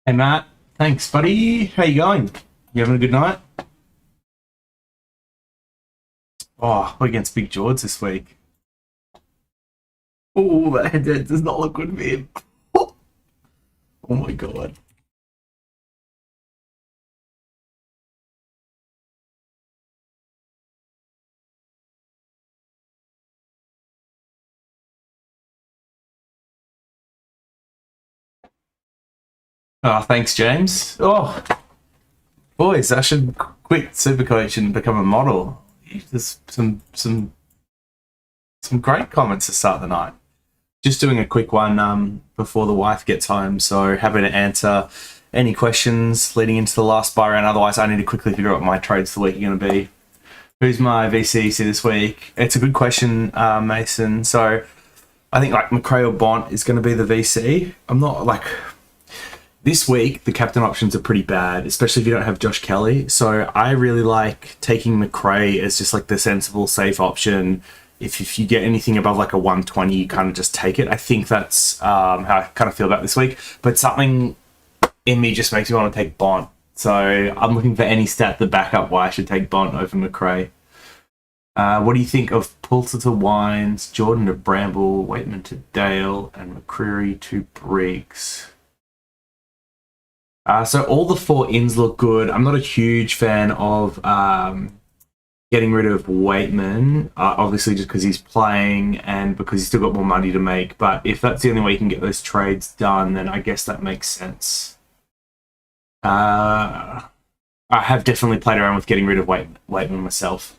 Hey Matt, thanks buddy. How you going? You having a good night? Oh, we're against Big George this week. Oh, that does not look good for him. Oh my god. Oh, thanks, James. Oh, boys, I should quit Supercoach and become a model. There's some great comments to start the night. Just doing a quick one before the wife gets home, so happy to answer any questions leading into the last buy round. Otherwise, I need to quickly figure out what my trades for the week are going to be. Who's my VCC this week? It's a good question, Mason. So I think like McRae or Bont is going to be the VC. I'm not like this week. The captain options are pretty bad, especially if you don't have Josh Kelly. So I really like taking McRae as just like the sensible, safe option. If you get anything above like a 120, you kind of just take it. I think that's how I kind of feel about this week. But something in me just makes me want to take Bont. So I'm looking for any stat to back up why I should take Bont over McRae. What do you think of Pulitzer to Wines, Jordan to Bramble, Waitman to Dale, and McCreary to Briggs? So all the four ins look good. I'm not a huge fan of getting rid of Waitman, obviously just because he's playing and because he's still got more money to make. But if that's the only way you can get those trades done, then I guess that makes sense. I have definitely played around with getting rid of Waitman myself.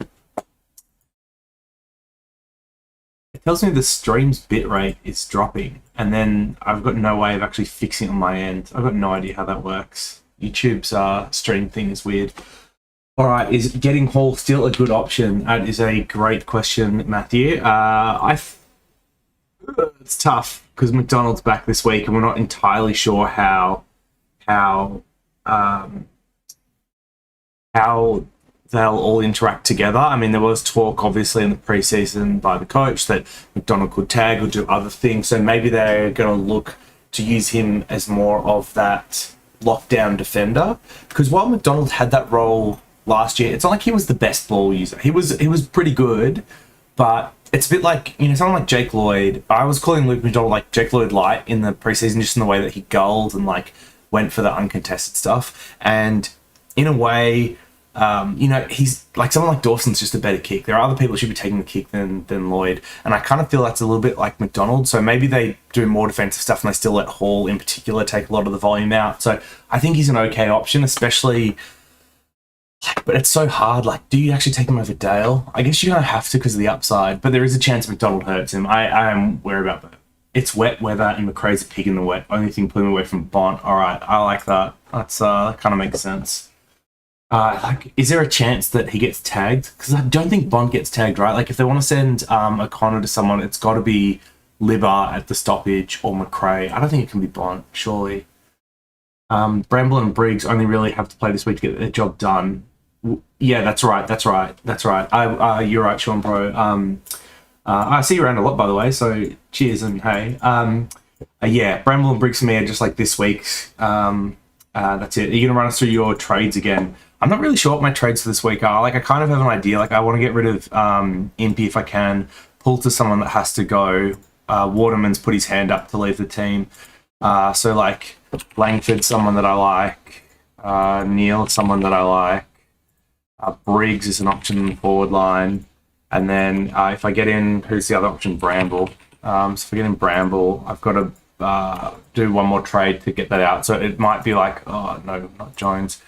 It tells me the stream's bitrate is dropping, and then I've got no way of actually fixing it on my end. I've got no idea how that works. YouTube's stream thing is weird. All right, is getting Hall still a good option? That is a great question, Matthew. It's tough because McDonald's back this week, and we're not entirely sure um, how they'll all interact together. I mean, there was talk, obviously, in the preseason by the coach that McDonald could tag or do other things. So maybe they're going to look to use him as more of that lockdown defender. Because while McDonald had that role last year, it's not like he was the best ball user. He was pretty good, but it's a bit like, someone like Jake Lloyd. I was calling Luke McDonald like Jake Lloyd light in the preseason, just in the way that he gulled and like went for the uncontested stuff. And in a way, he's like someone like Dawson's just a better kick. There are other people who should be taking the kick than Lloyd, and I kind of feel that's a little bit like McDonald. So maybe they do more defensive stuff and they still let Hall in particular take a lot of the volume out. So I think he's an okay option, especially. But it's so hard. Like, do you actually take him over Dale? I guess you don't have to because of the upside, but there is a chance McDonald hurts him. I am worried about that. It's wet weather and McRae's a pig in the wet. Only thing pulling him away from Bont. All right, I like that. That's that kind of makes sense. Is there a chance that he gets tagged? Because I don't think Bond gets tagged, right? Like, if they want to send O'Connor to someone, it's got to be Libba at the stoppage or McRae. I don't think it can be Bond, surely. Bramble and Briggs only really have to play this week to get their job done. Yeah, that's right. You're right, Sean Pro. I see you around a lot, by the way, so cheers and hey. Yeah, Bramble and Briggs for me are just like this week's. That's it. Are you going to run us through your trades again? I'm not really sure what my trades for this week are. Like, I kind of have an idea. Like, I want to get rid of Impy if I can, pull to someone that has to go. Waterman's put his hand up to leave the team. So, like, Langford, someone that I like. Neil, someone that I like. Briggs is an option in the forward line. And then if I get in, who's the other option? Bramble. So if I get in Bramble, I've got to do one more trade to get that out. So it might be like, oh, no, not Jones.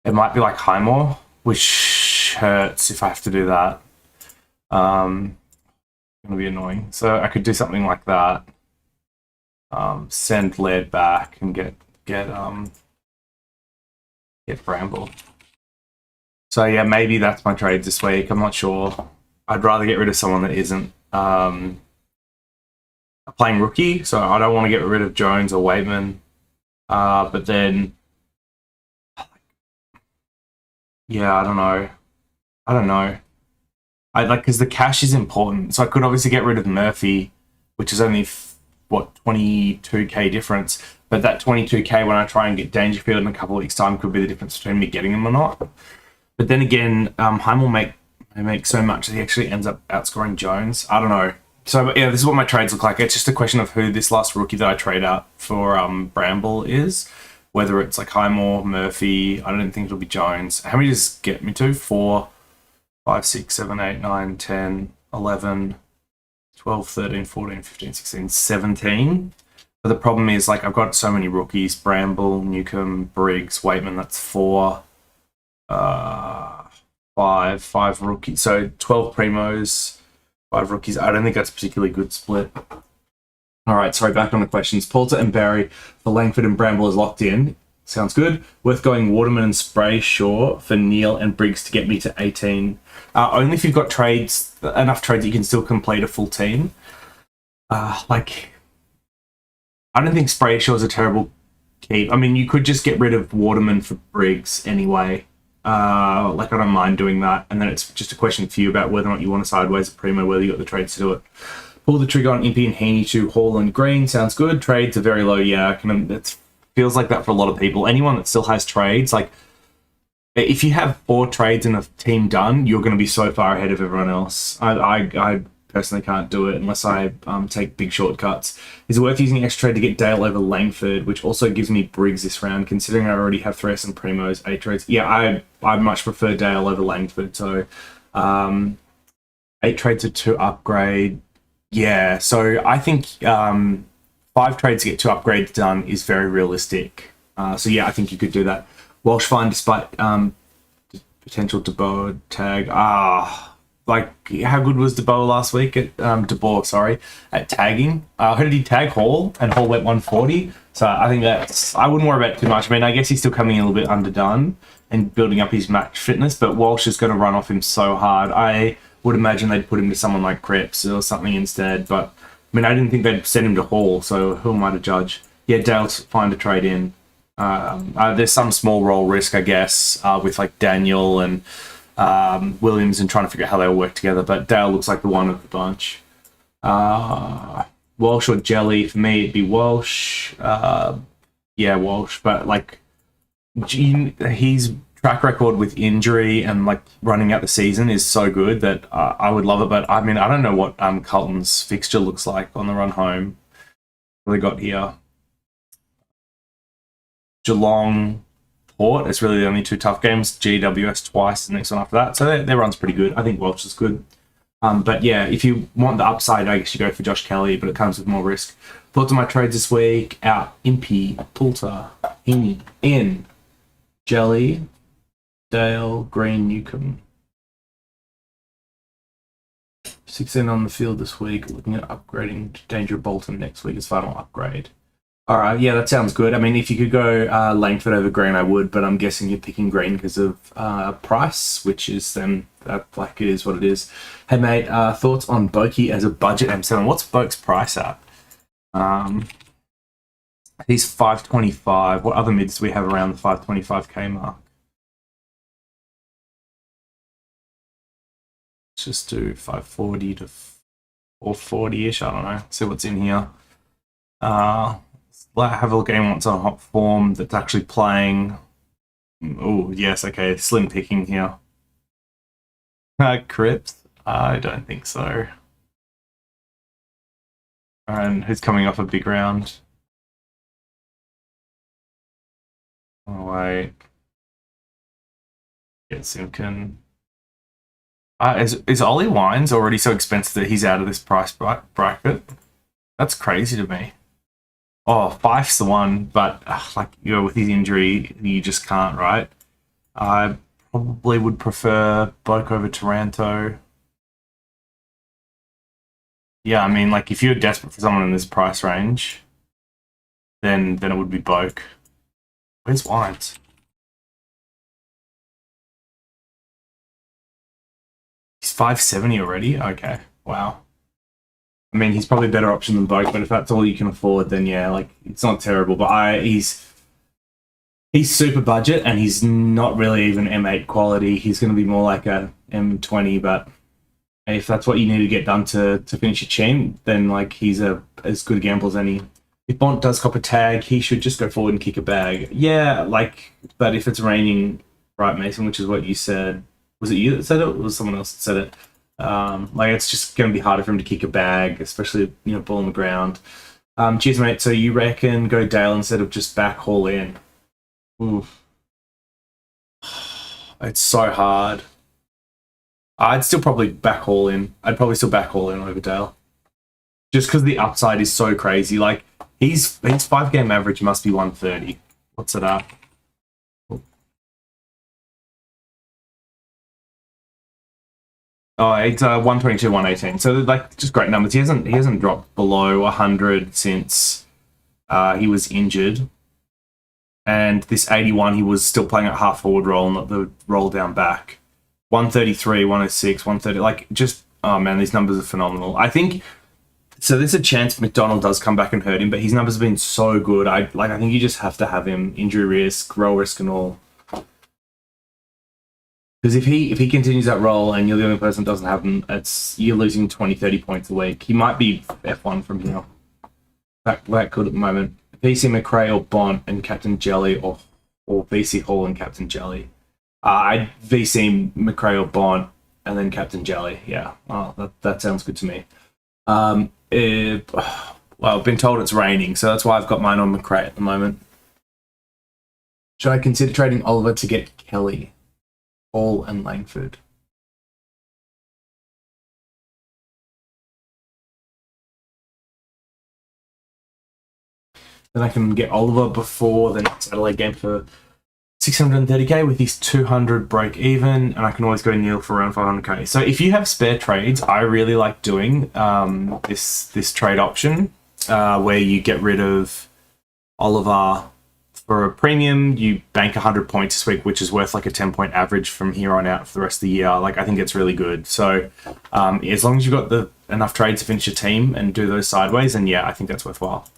It might be like Highmore, which hurts if I have to do that. It's going to be annoying. So I could do something like that. Send Laird back and get Bramble. So yeah, maybe that's my trade this week. I'm not sure. I'd rather get rid of someone that isn't playing rookie. So I don't want to get rid of Jones or Waitman. But then, yeah, I don't know. I like, because the cash is important. So I could obviously get rid of Murphy, which is only what, 22k difference. But that 22k, when I try and get Dangerfield in a couple of weeks' time, could be the difference between me getting him or not. But then again, Heim will make so much that he actually ends up outscoring Jones. I don't know. So yeah, this is what my trades look like. It's just a question of who this last rookie that I trade out for Bramble is. Whether it's like Highmore, Murphy, I don't think it'll be Jones. How many does get me to? 4, 5, 6, 7, 8, 9, 10, 11, 12, 13, 14, 15, 16, 17. But the problem is, like, I've got so many rookies. Bramble, Newcomb, Briggs, Waitman, that's 4. 5 rookies. So 12 primos, 5 rookies. I don't think that's a particularly good split. All right, sorry, back on the questions. Poulter and Barry for Langford and Bramble is locked in. Sounds good. Worth going Waterman and Sprayshaw for Neil and Briggs to get me to 18. Only if you've got enough trades you can still complete a full team. I don't think Sprayshaw is a terrible keep. I mean, you could just get rid of Waterman for Briggs anyway. I don't mind doing that. And then it's just a question for you about whether or not you want to sideways a primo, whether you got the trades to do it. Pull the trigger on Impey and Heaney to Hall and Green. Sounds good. Trades are very low. Yeah, it feels like that for a lot of people. Anyone that still has trades, like if you have 4 trades in a team done, you're going to be so far ahead of everyone else. I personally can't do it unless I take big shortcuts. Is it worth using extra trade to get Dale over Langford, which also gives me Briggs this round, considering I already have Thresh and Primos, 8 trades? Yeah, I much prefer Dale over Langford. So 8 trades to upgrade. Yeah, so I think 5 trades to get 2 upgrades done is very realistic. So yeah, I think you could do that. Walsh fine despite potential DeBoer tag. How good was DeBoer last week at at tagging? Who did he tag? Hall, and Hall went 140. So I think I wouldn't worry about it too much. I mean, I guess he's still coming in a little bit underdone and building up his match fitness, but Walsh is going to run off him so hard. I would imagine they'd put him to someone like Crepes or something instead. But I mean, I didn't think they'd send him to Hall, so who am I to judge? Yeah, Dale's fine to trade in. There's some small roll risk, I guess, with like Daniel and Williams and trying to figure out how they'll work together. But Dale looks like the one of the bunch. Walsh or Jelly? For me, it'd be Walsh. Yeah, Walsh. But like, he's track record with injury and like running out the season is so good that I would love it. But I mean, I don't know what Carlton's fixture looks like on the run home. What they got here? Geelong, Port. It's really the only 2 tough games. GWS twice, the next one after that. So their run's pretty good. I think Welch is good. But yeah, if you want the upside, I guess you go for Josh Kelly, but it comes with more risk. Thoughts on my trades this week? Out Impey, Poulter, in Jelly, Dale, Green, Newcomb. 16 on the field this week. Looking at upgrading to Danger Bolton next week as final upgrade. All right, yeah, that sounds good. I mean, if you could go Langford over Green, I would, but I'm guessing you're picking Green because of price, which is then like it is what it is. Hey, mate, thoughts on Boki as a budget M7? What's Boke's price at? He's 525. What other mids do we have around the 525k mark? Let's just do 540 to 440-ish. I don't know. See what's in here. Have a look at anyone that's on hot form that's actually playing. Oh, yes, okay. Slim picking here. Cripps? I don't think so. And who's coming off a big round? Oh, wait. Get Simkin. Is Ollie Wines already so expensive that he's out of this price bracket? That's crazy to me. Oh, Fife's the one, but with his injury, you just can't, right? I probably would prefer Boke over Taranto. Yeah, I mean, like if you're desperate for someone in this price range, then it would be Boke. Where's Wines? He's 570 already? Okay, wow. I mean, he's probably a better option than Boke, but if that's all you can afford, then yeah, like it's not terrible. But he's super budget and he's not really even M8 quality. He's going to be more like a M20, but If that's what you need to get done to finish your team, then like he's as good a gamble as any. If Bont does cop a tag, he should just go forward and kick a bag. Yeah, like, but if it's raining, right, Mason, which is what you said. Was it you that said it? Or was someone else that said it? Like it's just going to be harder for him to kick a bag, especially ball on the ground. Cheers, mate. So you reckon go Dale instead of just back haul in? Oof. It's so hard. I'd still probably back haul in. I'd probably still back haul in over Dale. Just because the upside is so crazy. Like, his 5-game average must be 130. What's it at? Oh, it's 122, 118. So like just great numbers. He hasn't dropped below 100 since he was injured. And this 81, he was still playing at half forward role, not the roll down back. 133, 106, 130. Like, just, oh man, these numbers are phenomenal. I think, so there's a chance McDonald does come back and hurt him, but his numbers have been so good. I think you just have to have him, injury risk, roll risk and all. Because if he continues that role and you're the only person that doesn't have him, you're losing 20, 30 points a week. He might be F1 from here. That could at the moment. VC McRae or Bont and Captain Jelly, or VC Hall and Captain Jelly. I'd VC McRae or Bont and then Captain Jelly. Yeah, that sounds good to me. Well, I've been told it's raining, so that's why I've got mine on McRae at the moment. Should I consider trading Oliver to get Kelly, Hall and Langford? Then I can get Oliver before the next Adelaide game for 630k with his 200 break even, and I can always go Neil for around 500k. So if you have spare trades, I really like doing this trade option where you get rid of Oliver for a premium. You bank 100 points this week, which is worth like a 10-point average from here on out for the rest of the year. Like, I think it's really good. So as long as you've got enough trades to finish your team and do those sideways, then yeah, I think that's worthwhile.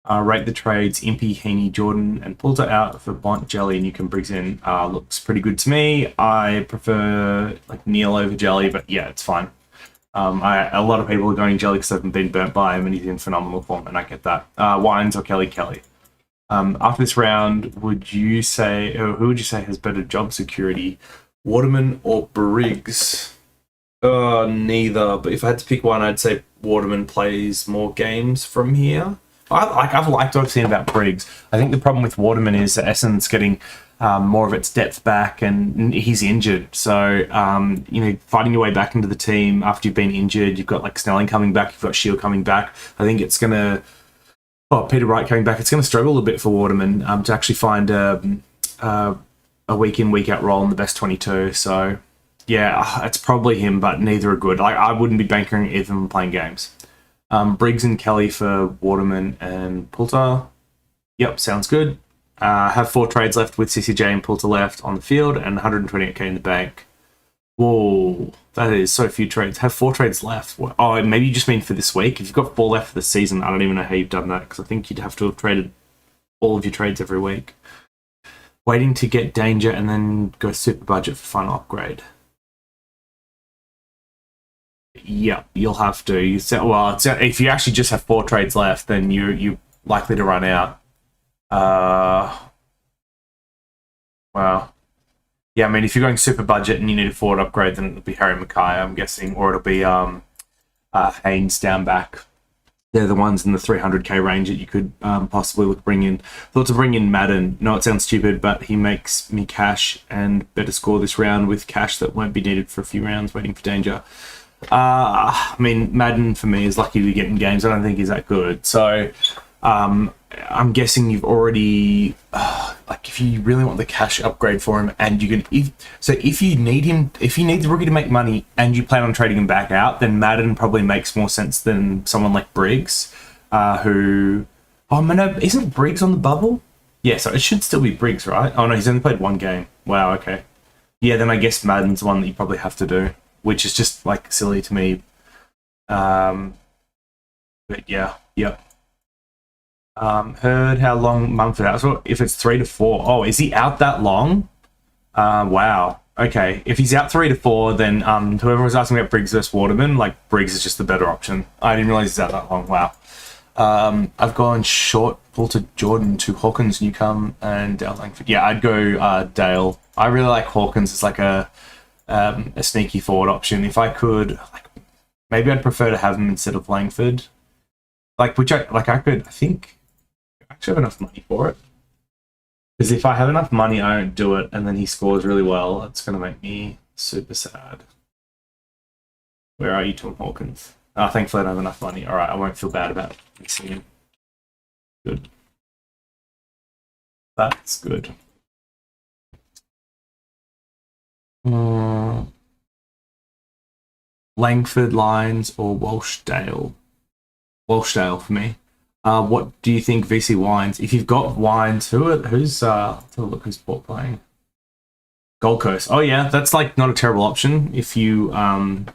Rate the trades, Impey, Heaney, Jordan, and Poulter out for Bont, Jelly, and you can Briggs in. Looks pretty good to me. I prefer like Neil over Jelly, but yeah, it's fine. A lot of people are going Jelly because they've been burnt by him and he's in phenomenal form, and I get that. Wines or Kelly? After this round, who would you say has better job security, Waterman or Briggs? Neither, but if I had to pick one, I'd say Waterman plays more games from here. I've liked what I've seen about Briggs. I think the problem with Waterman is that Essendon's getting more of its depth back, and he's injured. So, fighting your way back into the team after you've been injured, you've got like Snelling coming back, you've got Shield coming back. I think it's going to, Peter Wright coming back, it's going to struggle a bit for Waterman to actually find a week in, week out role in the best 22. So, yeah, it's probably him, but neither are good. Like, I wouldn't be banking either of them playing games. Briggs and Kelly for Waterman and Poulter. Yep, sounds good. Have 4 trades left with CCJ and Poulter left on the field and 128k in the bank. Whoa, that is so few trades. Have 4 trades left. Oh, maybe you just mean for this week. If you've got 4 left for the season, I don't even know how you've done that, because I think you'd have to have traded all of your trades every week. Waiting to get Danger and then go super budget for final upgrade. Yeah, you'll have to. If you actually just have 4 trades left, then you're likely to run out. Wow. Yeah, I mean, if you're going super budget and you need a forward upgrade, then it'll be Harry Mackay, I'm guessing, or it'll be Haynes down back. They're the ones in the 300k range that you could possibly look to bring in. Thought to bring in Madden. No, it sounds stupid, but he makes me cash and better score this round with cash that won't be needed for a few rounds waiting for Danger. I mean, Madden for me is lucky to get in games. I don't think he's that good. So I'm guessing you've already if you really want the cash upgrade for him, and you can if you need the rookie to make money and you plan on trading him back out, then Madden probably makes more sense than someone like Briggs, who isn't Briggs on the bubble? Yeah, so it should still be Briggs, right? Oh no, he's only played 1 game. Wow, okay. Yeah, then I guess Madden's the one that you probably have to do, which is just like silly to me. But yeah, yep. Heard how long Mumford out? So if it's 3 to 4, oh, is he out that long? Wow. Okay, if he's out 3 to 4, then whoever was asking about Briggs versus Waterman, like Briggs is just the better option. I didn't realize he's out that long. Wow. I've gone short, pull to Jordan, to Hawkins, Newcomb, and Dale Langford. Yeah, I'd go Dale. I really like Hawkins as like a sneaky forward option. If I could, like, maybe I'd prefer to have him instead of Langford. Like, I think I actually have enough money for it. Because if I have enough money, I don't do it, and then he scores really well, it's going to make me super sad. Where are you, Tom Hawkins? Oh, thankfully I don't have enough money. All right, I won't feel bad about missing him. Good. That's good. Langford, Lyons, or Walshdale? Walshdale for me. What do you think, VC Wines? If you've got Wines, who's let's have a look who's bought playing. Gold Coast. Oh yeah, that's like not a terrible option if you don't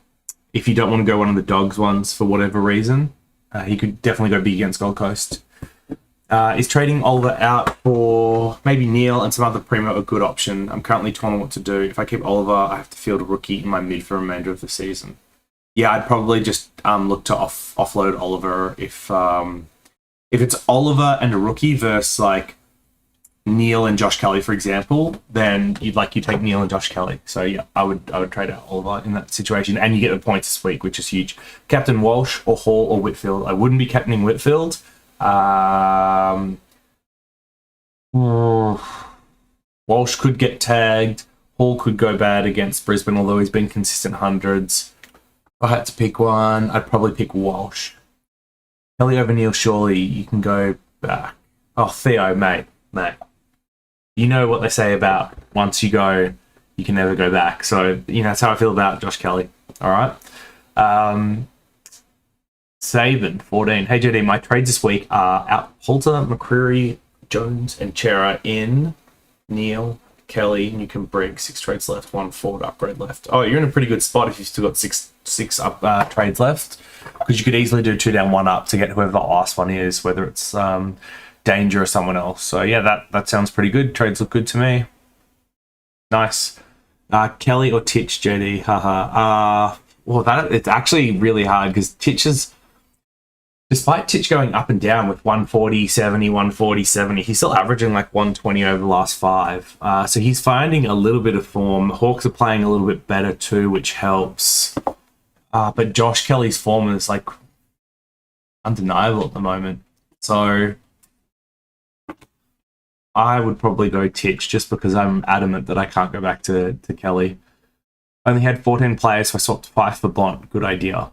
want to go one of the Dogs ones for whatever reason. He could definitely go big against Gold Coast. Is trading Oliver out for maybe Neil and some other primo a good option? I'm currently torn on what to do. If I keep Oliver, I have to field a rookie in my mid for the remainder of the season. Yeah, I'd probably just look to offload Oliver if it's Oliver and a rookie versus like Neil and Josh Kelly, for example, then you take Neil and Josh Kelly. So yeah, I would trade out Oliver in that situation, and you get the points this week, which is huge. Captain Walsh or Hall or Whitfield. I wouldn't be captaining Whitfield. Walsh could get tagged. Hall could go bad against Brisbane, although he's been consistent hundreds. If I had to pick one, I'd probably pick Walsh. Kelly over Neil, surely you can go back. Oh, Theo, mate. You know what they say about once you go, you can never go back. So, that's how I feel about Josh Kelly. All right. Saban, 14. Hey, JD, my trades this week are out Halter, McCreary, Jones, and Chera in Neil, Kelly, Newcomb, Briggs. 6 trades left, 1 forward upgrade left. Oh, you're in a pretty good spot if you've still got six trades left, because you could easily do 2 down, 1 up to get whoever the last one is, whether it's Danger or someone else. So yeah, that sounds pretty good. Trades look good to me. Nice. Kelly or Titch, JD? Haha. Well, it's actually really hard because despite Titch going up and down with 140, 70, 140, 70, he's still averaging like 120 over the last 5. So he's finding a little bit of form. Hawks are playing a little bit better too, which helps. But Josh Kelly's form is like undeniable at the moment. So I would probably go Titch just because I'm adamant that I can't go back to Kelly. I only had 14 players, so I swapped 5 for Bont. Good idea.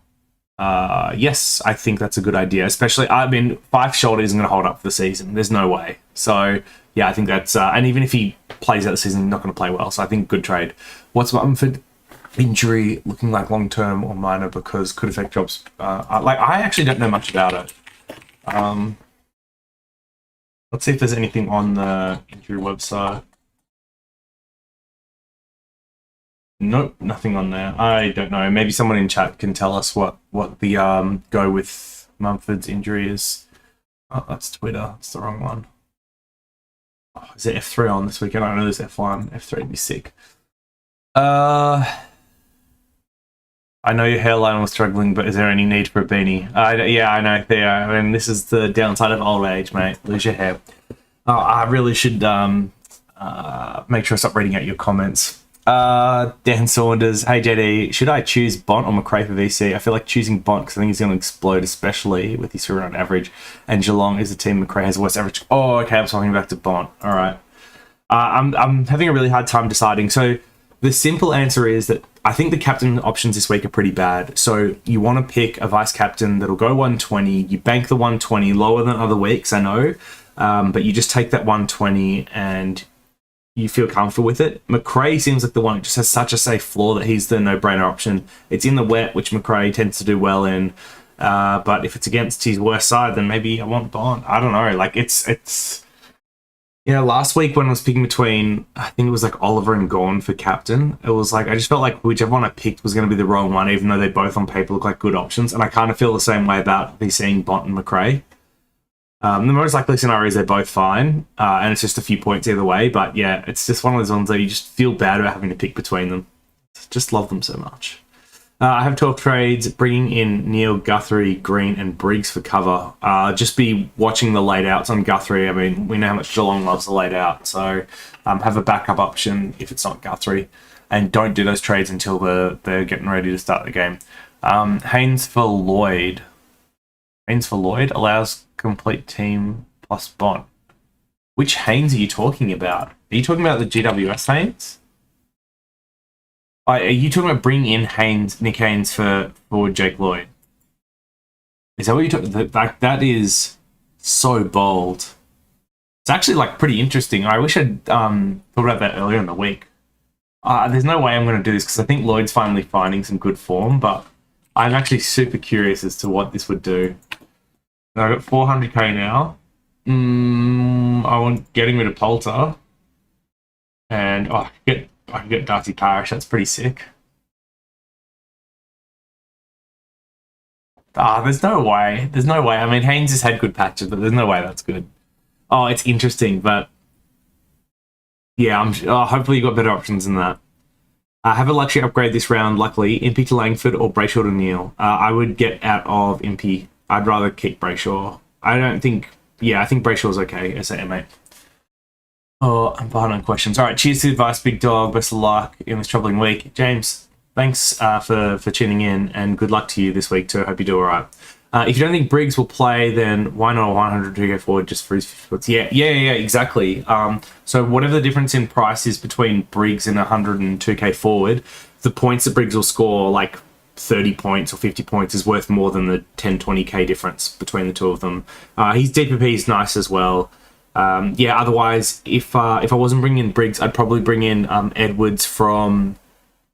Yes, I think that's a good idea. Especially, 5 shoulder isn't going to hold up for the season. There's no way. So, yeah, I think that's... and even if he plays out the season, he's not going to play well. So I think good trade. What's Mumford injury looking like long-term or minor because could affect jobs? I actually don't know much about it. Let's see if there's anything on the injury website. Nope, nothing on there. I don't know. Maybe someone in chat can tell us what the go with Mumford's injury is. Oh, that's Twitter. It's the wrong one. Oh, is it F3 on this weekend? I don't know there's F1. F3 would be sick. I know your hairline was struggling, but is there any need for a beanie? Yeah, I know. There. I mean, this is the downside of old age, mate. Lose your hair. I really should make sure I stop reading out your comments. Dan Saunders, hey JD, should I choose Bont or McRae for VC? I feel like choosing Bont because I think he's going to explode, especially with his around average. And Geelong is a team McRae has a worse average. Oh, okay, I'm talking back to Bont. All right. I'm having a really hard time deciding. So the simple answer is that I think the captain options this week are pretty bad. So you want to pick a vice captain that'll go 120. You bank the 120 lower than other weeks, I know. But you just take that 120 and you feel comfortable with it. McRae seems like the one that just has such a safe floor that he's the no-brainer option. It's in the wet, which McRae tends to do well in. But if it's against his worst side, then maybe I want Bont. I don't know. Like it's last week when I was picking between, I think it was like Oliver and Gawn for captain, it was like I just felt like whichever one I picked was going to be the wrong one, even though they both on paper look like good options. And I kind of feel the same way about seeing Bont and McRae. The most likely scenario is they're both fine, and it's just a few points either way. But yeah, it's just one of those ones that you just feel bad about having to pick between them. Just love them so much. I have 12 trades, bringing in Neil, Guthrie, Green, and Briggs for cover. Just be watching the laid outs on Guthrie. I mean, we know how much Geelong loves the laid out, so have a backup option if it's not Guthrie, and don't do those trades until they're getting ready to start the game. Haynes for Lloyd. Haynes for Lloyd allows complete team plus bond. Which Haynes are you talking about? Are you talking about the GWS Haynes? Are you talking about bringing in Nick Haynes for Jake Lloyd? Is that what you're talking about? That is so bold. It's actually like pretty interesting. I wish I'd thought about that earlier in the week. There's no way I'm going to do this because I think Lloyd's finally finding some good form, but I'm actually super curious as to what this would do. I've got 400k now. I want getting rid of Poulter. And I can get Darcy Parish. That's pretty sick. There's no way. There's no way. I mean, Haynes has had good patches, but there's no way that's good. Oh, it's interesting, but yeah, hopefully you've got better options than that. I have a luxury upgrade this round, luckily. Impey to Langford or Brayshaw to Neil. I would get out of Impey. I'd rather keep Brayshaw. I think Brayshaw's okay as a M8. Oh, I'm behind on questions. All right, cheers to the advice, big dog. Best of luck in this troubling week. James, thanks for tuning in, and good luck to you this week too. I hope you do all right. If you don't think Briggs will play, then why not 100 to go forward just for his 50 points? Yeah, exactly. So whatever the difference in price is between Briggs and 102k forward, the points that Briggs will score, like 30 points or 50 points, is worth more than the 10, 20k difference between the two of them. His DPP is nice as well. Otherwise, if I wasn't bringing in Briggs, I'd probably bring in Edwards from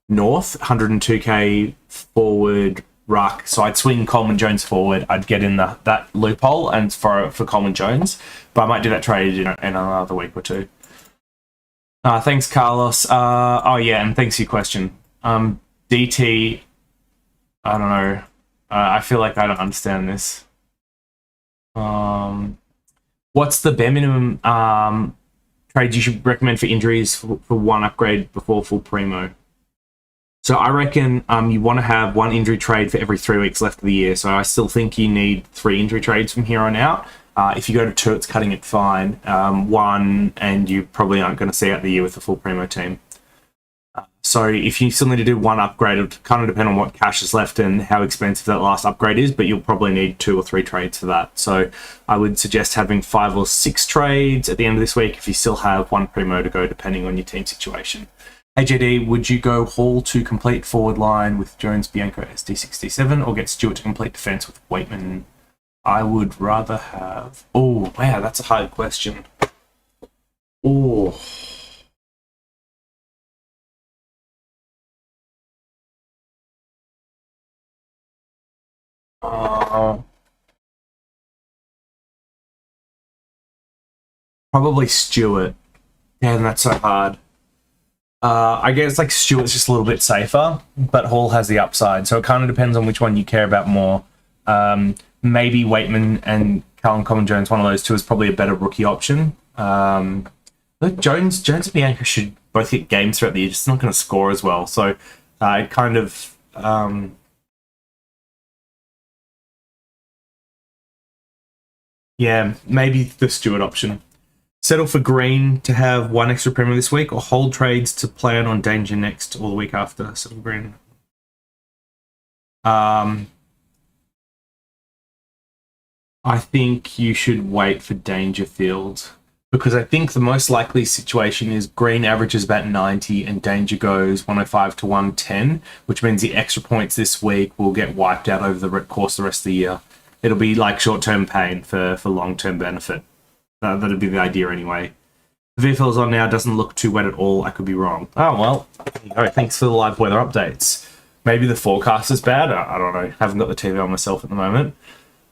North, 102k forward ruck. So I'd swing Coleman Jones forward. I'd get in that loophole and for Coleman Jones, but I might do that trade in another week or two. Thanks, Carlos. And thanks for your question. DT, I don't know. I feel like I don't understand this. What's the bare minimum trades you should recommend for injuries for one upgrade before full primo? So I reckon you want to have one injury trade for every 3 weeks left of the year. So I still think you need 3 injury trades from here on out. If you go to 2, it's cutting it fine. 1, and you probably aren't going to see out the year with the full primo team. So if you still need to do one upgrade, it'll kind of depend on what cash is left and how expensive that last upgrade is, but you'll probably need 2 or 3 trades for that. So I would suggest having 5 or 6 trades at the end of this week if you still have 1 primo to go, depending on your team situation. AJD, would you go Hall to complete forward line with Jones, Bianco, SD67, or get Stewart to complete defence with Waitman? I would rather have... Oh, wow, that's a hard question. Oh... Probably Stewart. Damn, that's so hard. I guess like Stewart's just a little bit safer, but Hall has the upside, so it kind of depends on which one you care about more. Maybe Waitman and Callum Coleman Jones, one of those two, is probably a better rookie option. Look, Jones and Bianca should both get games throughout the year, just not going to score as well. So it kind of... yeah, maybe the Stewart option. Settle for Green to have 1 extra premier this week, or hold trades to plan on Danger next or the week after. Settle for Green. I think you should wait for Dangerfield, because I think the most likely situation is Green averages about 90 and Danger goes 105 to 110, which means the extra points this week will get wiped out over the course of the rest of the year. It'll be like short-term pain for long-term benefit. That'd be the idea anyway. The VFL's on now, doesn't look too wet at all. I could be wrong. Oh, well, all right, thanks for the live weather updates. Maybe the forecast is bad. I don't know. Haven't got the TV on myself at the moment.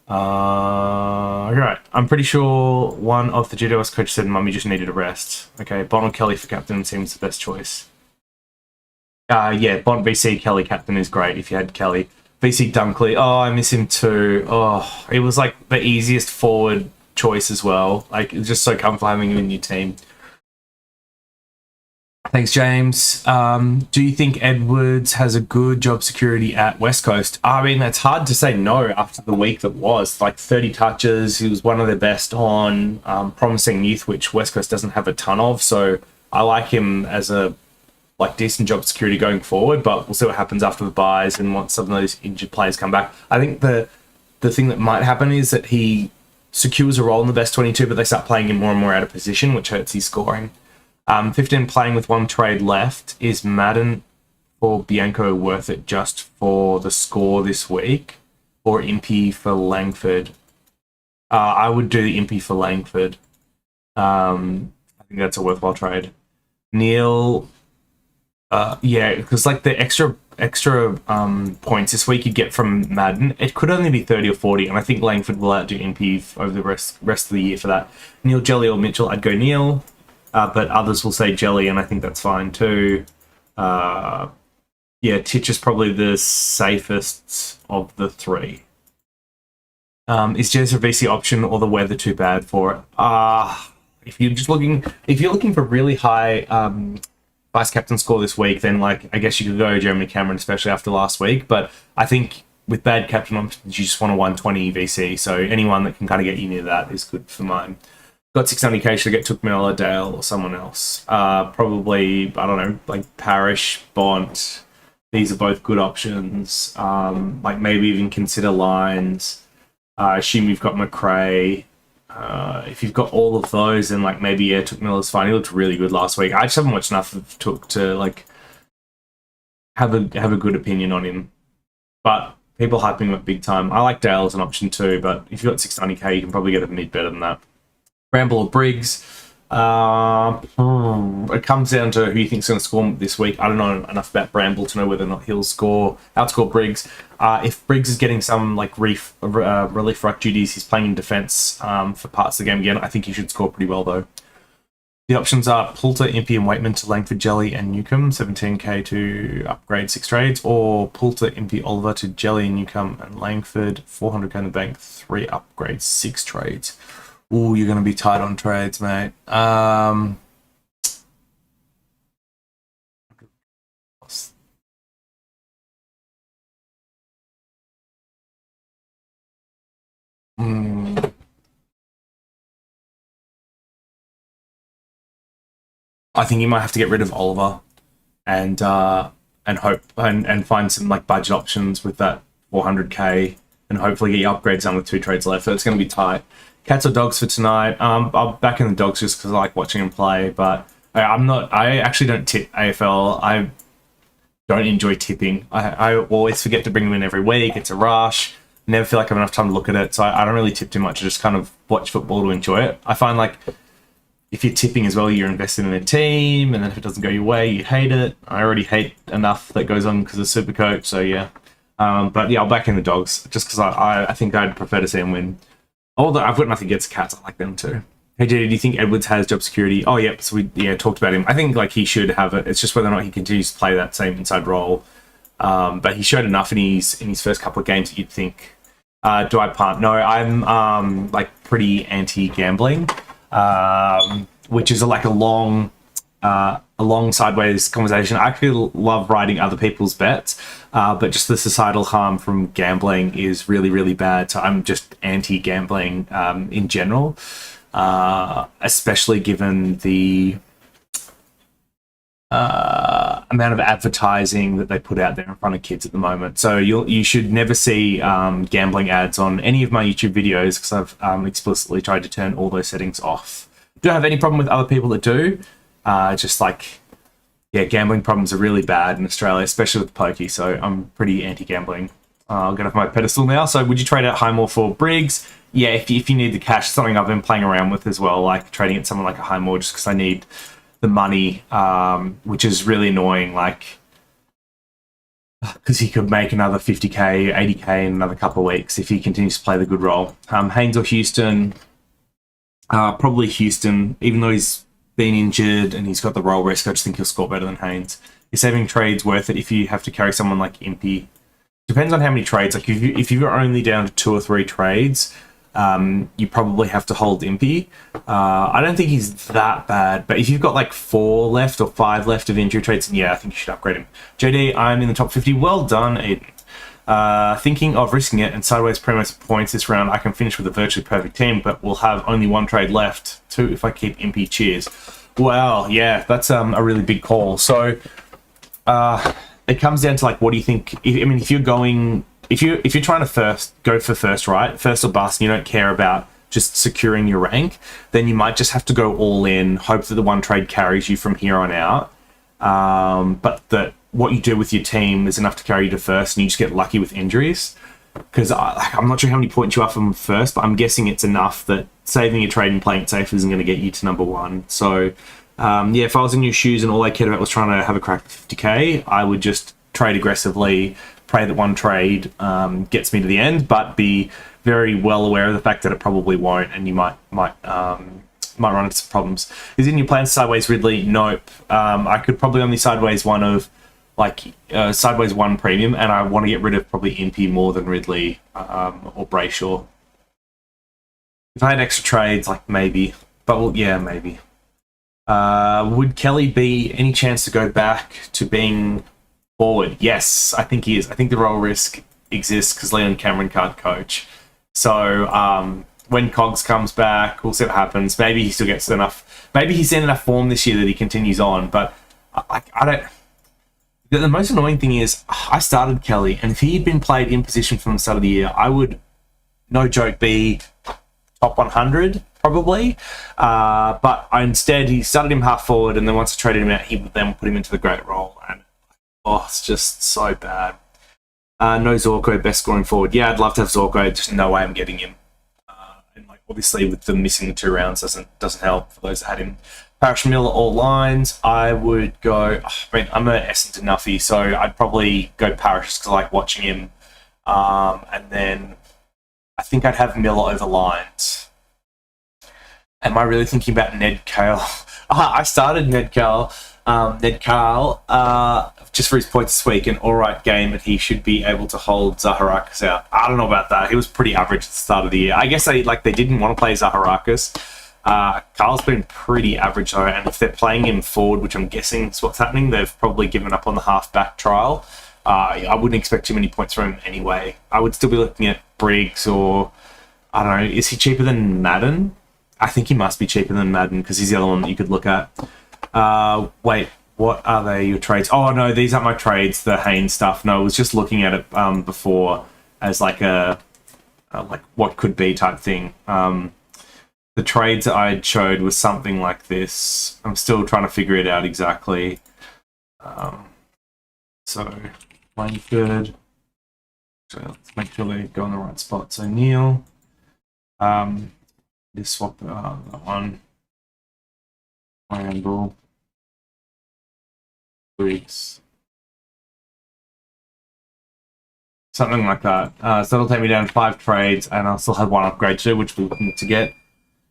Right. I'm pretty sure one of the GWS coaches said Mummy just needed a rest. Okay, Bond or Kelly for captain seems the best choice. Yeah, Bond, VC, Kelly, captain is great if you had Kelly. VC Dunkley, oh, I miss him too. Oh, it was like the easiest forward choice as well. Like, it's just so comfortable having him in your team. Thanks, James. Do you think Edwards has a good job security at West Coast? I mean, it's hard to say no after the week that was. Like 30 touches. He was one of the best on promising youth, which West Coast doesn't have a ton of. So I like him as a decent job security going forward, but we'll see what happens after the buys and once some of those injured players come back. I think the thing that might happen is that he secures a role in the best 22, but they start playing him more and more out of position, which hurts his scoring. 15 playing with one trade left. Is Madden for Bianco worth it just for the score this week, or Impey for Langford? I would do the Impey for Langford. I think that's a worthwhile trade. Neil, yeah, because like the extra points this week you get from Madden, it could only be 30 or 40, and I think Langford will outdo Impey over the rest of the year for that. Neil, Jelly, or Mitchell? I'd go Neil. But others will say Jelly, and I think that's fine too. Yeah, Titch is probably the safest of the three. Is Jez a VC option or the weather too bad for it? If you're looking for really high vice captain score this week, then like I guess you could go Jeremy Cameron, especially after last week. But I think with bad captain options, you just want a 120 VC. So anyone that can kind of get you near that is good for mine. Got 690k, should I get Took Miller, Dale, or someone else? Probably, I don't know, like Parrish, Bont. These are both good options. Like maybe even consider Lines. Assume you've got McRae. If you've got all of those, then like maybe Took Miller's fine. He looked really good last week. I just haven't watched enough of Took to like have a good opinion on him. But people hyping him up big time. I like Dale as an option too, but if you've got 690k, you can probably get a mid better than that. Bramble or Briggs? It comes down to who you think's going to score this week. I don't know enough about Bramble to know whether or not he'll outscore Briggs. If Briggs is getting some like relief ruck duties, he's playing in defence for parts of the game again. I think he should score pretty well though. The options are Poulter, Impey, and Waitman to Langford, Jelly, and Newcomb, 17k to upgrade 6 trades, or Poulter, Impey, Oliver to Jelly, Newcomb, and Langford, 400k in the bank, 3 upgrades, 6 trades. Ooh, you're going to be tight on trades, mate. I think you might have to get rid of Oliver and hope and find some like budget options with that 400k and hopefully get your upgrades done with 2 trades left. So it's going to be tight. Cats or dogs for tonight? I'm back in the dogs just because I like watching them play, but I actually don't tip AFL. I don't enjoy tipping. I always forget to bring them in every week. It's a rush. Never feel like I have enough time to look at it, so I don't really tip too much. I just kind of watch football to enjoy it. I find like if you're tipping as well, you're invested in a team, and then if it doesn't go your way, you hate it. I already hate enough that goes on because of Supercoach, so yeah. But yeah, I'll back in the dogs just because I think I'd prefer to see them win. Although I've got nothing against Cats, I like them too. Hey, JD, do you think Edwards has job security? Oh, yep. So we talked about him. I think like he should have it. It's just whether or not he continues to play that same inside role. But he showed enough in his first couple of games that you'd think. Do I punt? No, I'm like pretty anti-gambling, which is like a long sideways conversation. I actually love writing other people's bets, but just the societal harm from gambling is really, really bad. So I'm just anti-gambling in general, especially given the amount of advertising that they put out there in front of kids at the moment. So you should never see gambling ads on any of my YouTube videos because I've explicitly tried to turn all those settings off. Do I have any problem with other people that do? Just like, yeah, gambling problems are really bad in Australia, especially with pokey. So I'm pretty anti-gambling. I'll get off my pedestal now. So would you trade out Highmore for Briggs? Yeah, if you need the cash, something I've been playing around with as well, like trading at someone like a Highmore just because I need the money, which is really annoying. Like, because he could make another 50k, 80k in another couple of weeks if he continues to play the good role. Haynes or Houston? Probably Houston, even though he's been injured and he's got the role risk. I just think he'll score better than Haynes. Is saving trades worth it if you have to carry someone like Impey? Depends on how many trades. Like if you're only down to 2 or 3 trades, you probably have to hold Impy. I don't think he's that bad, but if you've got like 4 left or 5 left of injury traits, then yeah, I think you should upgrade him. JD, I'm in the top 50. Well done, Aiden. Thinking of risking it and sideways premos points this round, I can finish with a virtually perfect team, but we'll have only 1 trade left. 2 if I keep Impy. Cheers. Wow, yeah, that's a really big call. So it comes down to like, what do you think? If you're going, if you're trying to go for first, right, first or bust, and you don't care about just securing your rank, then you might just have to go all in, hope that the 1 trade carries you from here on out. But that what you do with your team is enough to carry you to first, and you just get lucky with injuries. Because I'm not sure how many points you are from first, but I'm guessing it's enough that saving your trade and playing it safe isn't going to get you to number 1. So, yeah, if I was in your shoes and all I cared about was trying to have a crack at 50k, I would just trade aggressively, pray that 1 trade gets me to the end, but be very well aware of the fact that it probably won't, and you might run into some problems. Is in your plans sideways Ridley? Nope. I could probably only sideways one of sideways 1 premium, and I want to get rid of probably Impy more than Ridley or Brayshaw. If I had extra trades, like maybe, but well, yeah, maybe. Would Kelly be any chance to go back to being forward? Yes, I think he is. I think the role risk exists because Leon Cameron can't coach. So when Cogs comes back, we'll see what happens. Maybe he still gets enough. Maybe he's in enough form this year that he continues on. But I don't. The most annoying thing is I started Kelly, and if he had been played in position from the start of the year, I would, no joke, be top 100 probably. But instead, he started him half forward, and then once I traded him out, he would then put him into the great role. And it's just so bad. No Zorko, best scoring forward. Yeah, I'd love to have Zorko. Just no way I'm getting him. And like obviously, with them missing the 2 rounds, doesn't help for those that had him. Parrish Miller, all lines. I would go. I'm an Essendon Nuffy, so I'd probably go Parrish because I like watching him. And then I think I'd have Miller over lines. Am I really thinking about Ned Cale? I started Ned Cale. Just for his points this week, an alright game, and he should be able to hold Zaharakis out. I don't know about that. He was pretty average at the start of the year. I guess they didn't want to play Zaharakis. Carl's been pretty average though, and if they're playing him forward, which I'm guessing is what's happening, they've probably given up on the half-back trial. I wouldn't expect too many points from him anyway. I would still be looking at Briggs or, I don't know, is he cheaper than Madden? I think he must be cheaper than Madden because he's the other one that you could look at. Wait, what are they, your trades? Oh no, these aren't my trades, the Haynes stuff. No, I was just looking at it before as like a like what could be type thing. The trades I showed was something like this. I'm still trying to figure it out exactly. So, Langford. So let's make sure they go in the right spot. So Neil. Just swap that one. Triangle. Briggs. Something like that. So that'll take me down 5 trades, and I'll still have 1 upgrade to do, which we're looking to get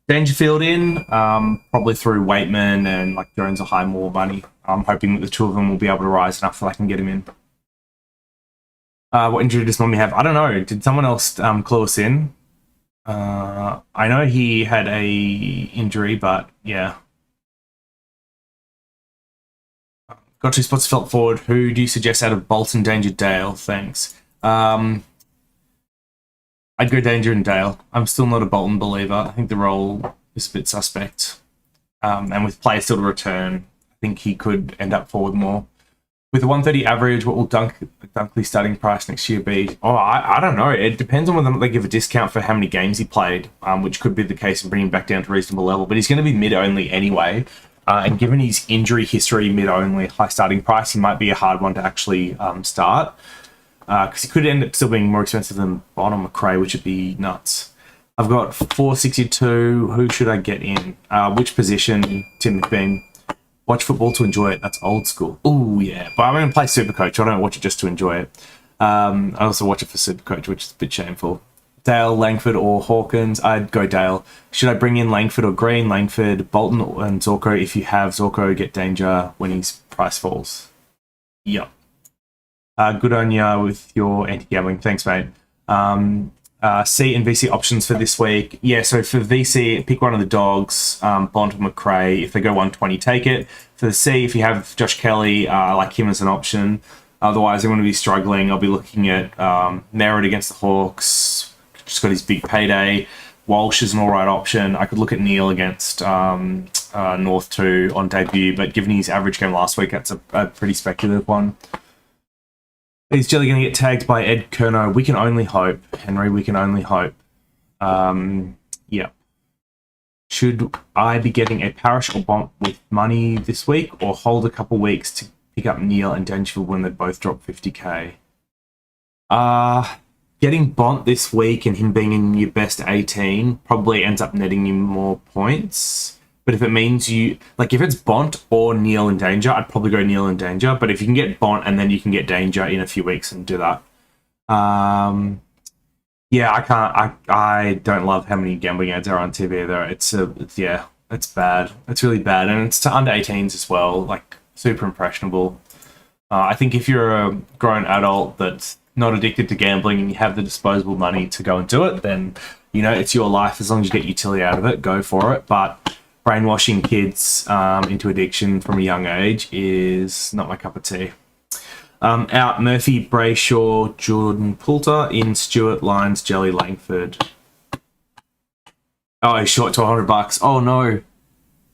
Dangerfield in, probably through Waitman and like Jones or high more money. I'm hoping that the 2 of them will be able to rise enough that I can get him in. What injury does Mummy have? I don't know. Did someone else clue us in? I know he had a injury, but yeah. Got 2 spots felt forward. Who do you suggest out of Bolton, Danger, Dale? Thanks. I'd go Danger and Dale. I'm still not a Bolton believer. I think the role is a bit suspect. And with play still to return, I think he could end up forward more. With a 130 average, what will Dunkley's starting price next year be? Oh, I don't know. It depends on whether they give a discount for how many games he played, which could be the case and bring him back down to a reasonable level. But he's going to be mid-only anyway. And given his injury history, mid-only, high starting price, he might be a hard one to actually start. Because he could end up still being more expensive than Bonham McRae, which would be nuts. I've got 462. Who should I get in? Which position? Tim McBean. Watch football to enjoy it. That's old school. Oh yeah. But I'm going to play Supercoach. I don't watch it just to enjoy it. I also watch it for Supercoach, which is a bit shameful. Dale, Langford, or Hawkins? I'd go Dale. Should I bring in Langford or Green? Langford, Bolton, and Zorko. If you have Zorko, get Danger when his price falls. Yep. Good on ya with your anti-gambling. Thanks, mate. C and VC options for this week. Yeah, so for VC, pick one of the dogs, Bont or McRae. If they go 120, take it. For the C, if you have Josh Kelly, I like him as an option. Otherwise, I'm going to be struggling. I'll be looking at Merritt against the Hawks. Just got his big payday. Walsh is an all right option. I could look at Neil against North 2 on debut, but given his average game last week, that's a pretty speculative one. Is Jelly going to get tagged by Ed Kerno? We can only hope, Henry. We can only hope. Yeah. Should I be getting a Parish or Bont with money this week, or hold a couple weeks to pick up Neil and Dangerfield when they both drop 50k? Getting Bont this week and him being in your best 18 probably ends up netting you more points. But if it means if it's Bont or Neil in Danger, I'd probably go Neil in Danger. But if you can get Bont and then you can get Danger in a few weeks and do that. Yeah, I can't. I don't love how many gambling ads are on TV there. It's bad. It's really bad, and it's to under 18s as well. Like super impressionable. I think if you're a grown adult that's not addicted to gambling and you have the disposable money to go and do it, then it's your life. As long as you get utility out of it, go for it. But brainwashing kids into addiction from a young age is not my cup of tea. Out Murphy, Brayshaw, Jordan Poulter, in Stewart, Lyons, Jelly, Langford. Oh, he's short to $100. Oh no.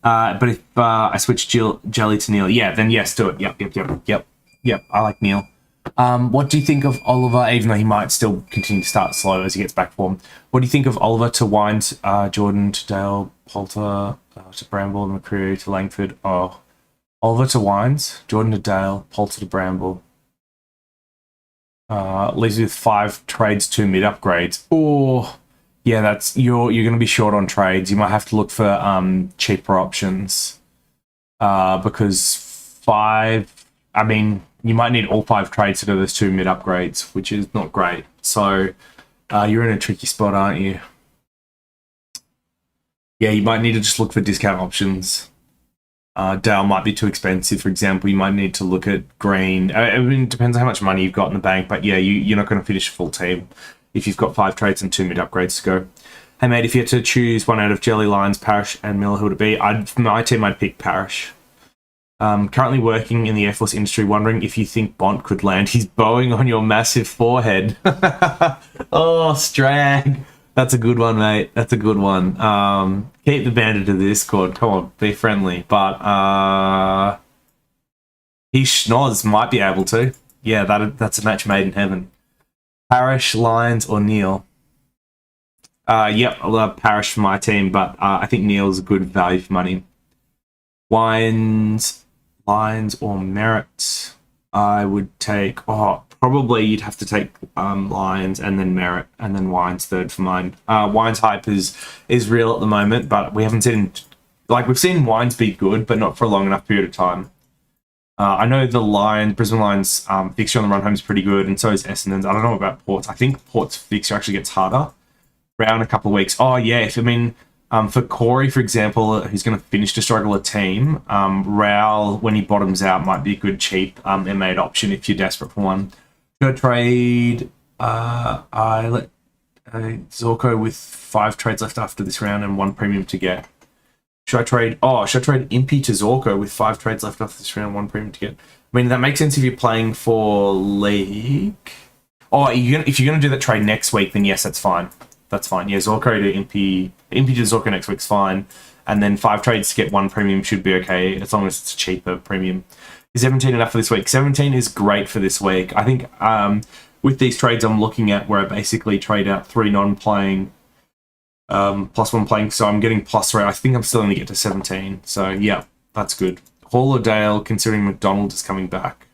But if I switch Jelly to Neil, yeah, then yes, do it. Yep. I like Neil. What do you think of Oliver, even though he might still continue to start slow as he gets back form? What do you think of Oliver to Wines, Jordan to Dale, Poulter to Bramble, McCreary to Langford? Oh, Oliver to Wines, Jordan to Dale, Poulter to Bramble. Leaves you with 5 trades, 2 mid upgrades. Oh, yeah, that's you're going to be short on trades. You might have to look for cheaper options because 5. I mean, you might need all 5 trades to do those 2 mid upgrades, which is not great. So you're in a tricky spot, aren't you? Yeah, you might need to just look for discount options. Dale might be too expensive, for example. You might need to look at Green. I mean, it depends on how much money you've got in the bank, but yeah, you're not going to finish a full team if you've got 5 trades and 2 mid upgrades to go. Hey, mate, if you had to choose one out of Jelly, Lyons, Parish, and Miller, who would it be? For my team, I'd pick Parish. Currently working in the Air Force industry, wondering if you think Bont could land his Boeing on your massive forehead. Oh, Strag. That's a good one, mate. That's a good one. Keep the bandit to the Discord. Come on, be friendly. But he schnoz might be able to. Yeah, that's a match made in heaven. Parish, Lyons, or Neil? Yep, I love Parish for my team, but I think Neil's a good value for money. Wines, Lyons, or Merritt? I would take... probably you'd have to take Lyons and then Merritt and then Wines third for mine. Wines hype is real at the moment, but we haven't seen... we've seen Wines be good, but not for a long enough period of time. I know the Brisbane Lions fixture on the run home is pretty good, and so is Essendon's. I don't know about Port's. I think Port's fixture actually gets harder around a couple of weeks. Oh, yeah. For Corey, for example, who's going to finish to struggle a team, Raul, when he bottoms out, might be a good cheap M8 option if you're desperate for one. Should I trade I let Zorko with 5 trades left after this round and 1 premium to get? Should I trade Impy to Zorko with 5 trades left after this round, 1 premium to get? I mean, that makes sense if you're playing for League. Oh, if you're going to do that trade next week, then yes, that's fine. That's fine. Yeah, Zorko to Impy to Zorko next week's fine. And then 5 trades to get 1 premium should be okay, as long as it's a cheaper premium. Is 17 enough for this week? 17 is great for this week. I think with these trades I'm looking at where I basically trade out 3 non-playing, plus 1 playing, so I'm getting +3. I think I'm still going to get to 17. So yeah, that's good. Hall or Dale, considering McDonald is coming back.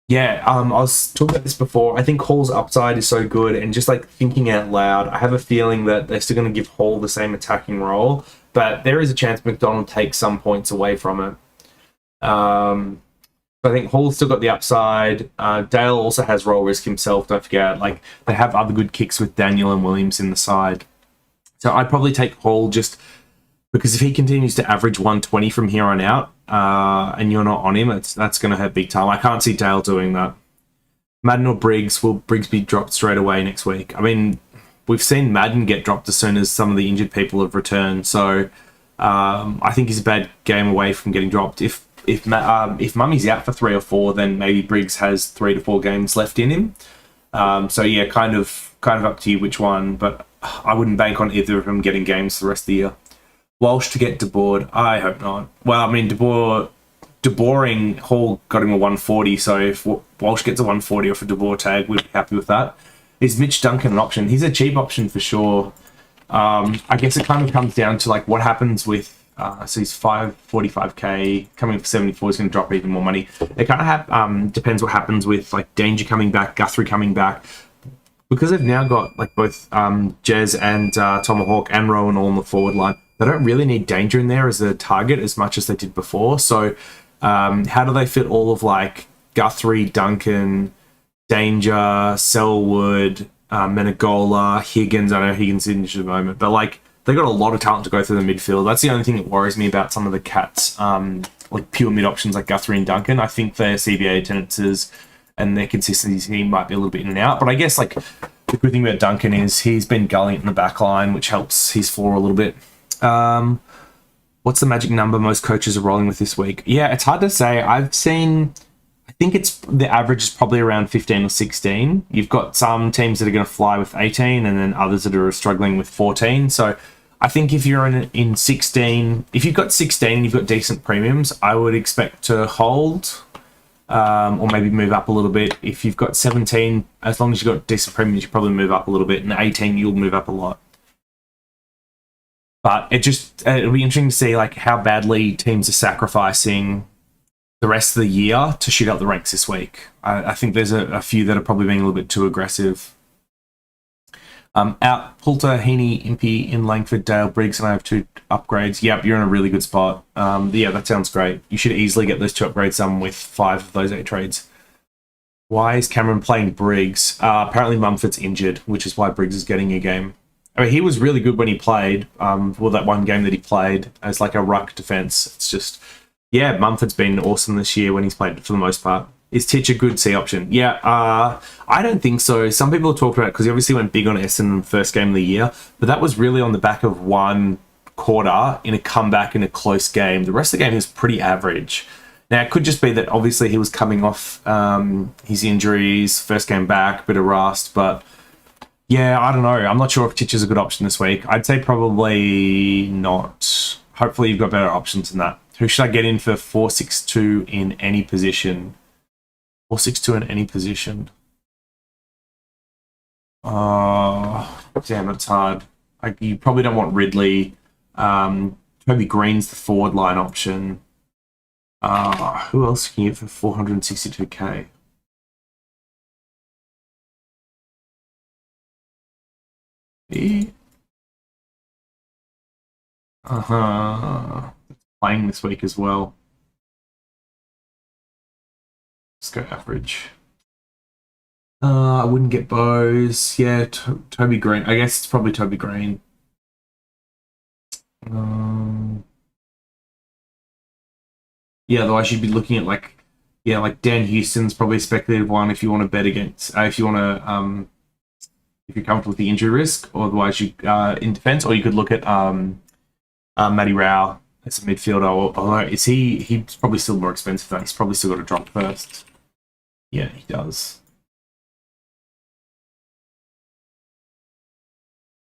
Yeah, I was talking about this before. I think Hall's upside is so good, and just thinking out loud, I have a feeling that they're still going to give Hall the same attacking role, but there is a chance McDonald takes some points away from it. So I think Hall's still got the upside. Dale also has roll risk himself, don't forget. They have other good kicks with Daniel and Williams in the side. So I'd probably take Hall just because if he continues to average 120 from here on out, and you're not on him, that's going to hurt big time. I can't see Dale doing that. Madden or Briggs? Will Briggs be dropped straight away next week? I mean, we've seen Madden get dropped as soon as some of the injured people have returned. So I think he's a bad game away from getting dropped. If Mummy's out for 3 or 4, then maybe Briggs has 3 to 4 games left in him. So yeah, kind of up to you which one, but I wouldn't bank on either of them getting games for the rest of the year. Walsh to get DeBoard, I hope not. Well, I mean, DeBoring Hall got him a 140, so if Walsh gets a 140 off a DeBoer tag, we'd be happy with that. Is Mitch Duncan an option? He's a cheap option for sure. I guess it kind of comes down to like what happens with. So he's 545k coming for 74. He's going to drop even more money. It kind of depends what happens with like Danger coming back, Guthrie coming back, because they've now got like both Jez and Tomahawk and Rowan all on the forward line. They don't really need Danger in there as a target as much as they did before. So how do they fit all of like Guthrie, Duncan, Danger, Selwood, Menegola, Higgins? I know Higgins is injured at the moment, but like they got a lot of talent to go through the midfield. That's the only thing that worries me about some of the Cats, like pure mid options like Guthrie and Duncan. I think their CBA attendances and their consistency might be a little bit in and out. But I guess like the good thing about Duncan is he's been gulling it in the back line, which helps his floor a little bit. What's the magic number most coaches are rolling with this week? Yeah, it's hard to say. I think it's the average is probably around 15 or 16. You've got some teams that are going to fly with 18 and then others that are struggling with 14. So I think if you're in 16, if you've got 16 and you've got decent premiums, I would expect to hold or maybe move up a little bit. If you've got 17, as long as you've got decent premiums, you probably move up a little bit. And 18, you'll move up a lot. But it'll be interesting to see like how badly teams are sacrificing the rest of the year to shoot up the ranks this week. I think there's a few that are probably being a little bit too aggressive. Out Poulter, Heaney, Impey in Langford, Dale, Briggs, and I have 2 upgrades. Yep, you're in a really good spot. Yeah, that sounds great. You should easily get those 2 upgrades done with 5 of those 8 trades. Why is Cameron playing Briggs? Apparently Mumford's injured, which is why Briggs is getting a game. I mean, he was really good when he played. That one game that he played as like a ruck defense. It's just, yeah, Mumford's been awesome this year when he's played for the most part. Is Titch a good C option? Yeah, I don't think so. Some people have talked about it because he obviously went big on Essendon in the first game of the year, but that was really on the back of one quarter in a comeback in a close game. The rest of the game was pretty average. Now, it could just be that obviously he was coming off his injuries, first game back, bit of rust, but yeah, I don't know. I'm not sure if Titch is a good option this week. I'd say probably not. Hopefully you've got better options than that. Who should I get in for 462 in any position? 462 in any position. Damn, it's hard. You probably don't want Ridley. Toby Green's the forward line option. Who else can you get for 462k? Playing this week as well. Let's go average. I wouldn't get Bose. Yeah, Toby Green. I guess it's probably Toby Green. Yeah, otherwise you'd be looking at like Dan Houston's probably a speculative one if you want to bet against. If you want to, if you're comfortable with the injury risk, or otherwise you in defense, or you could look at Matty Rao as a midfielder. Although he's probably still more expensive though. He's probably still got to drop first. Yeah, he does.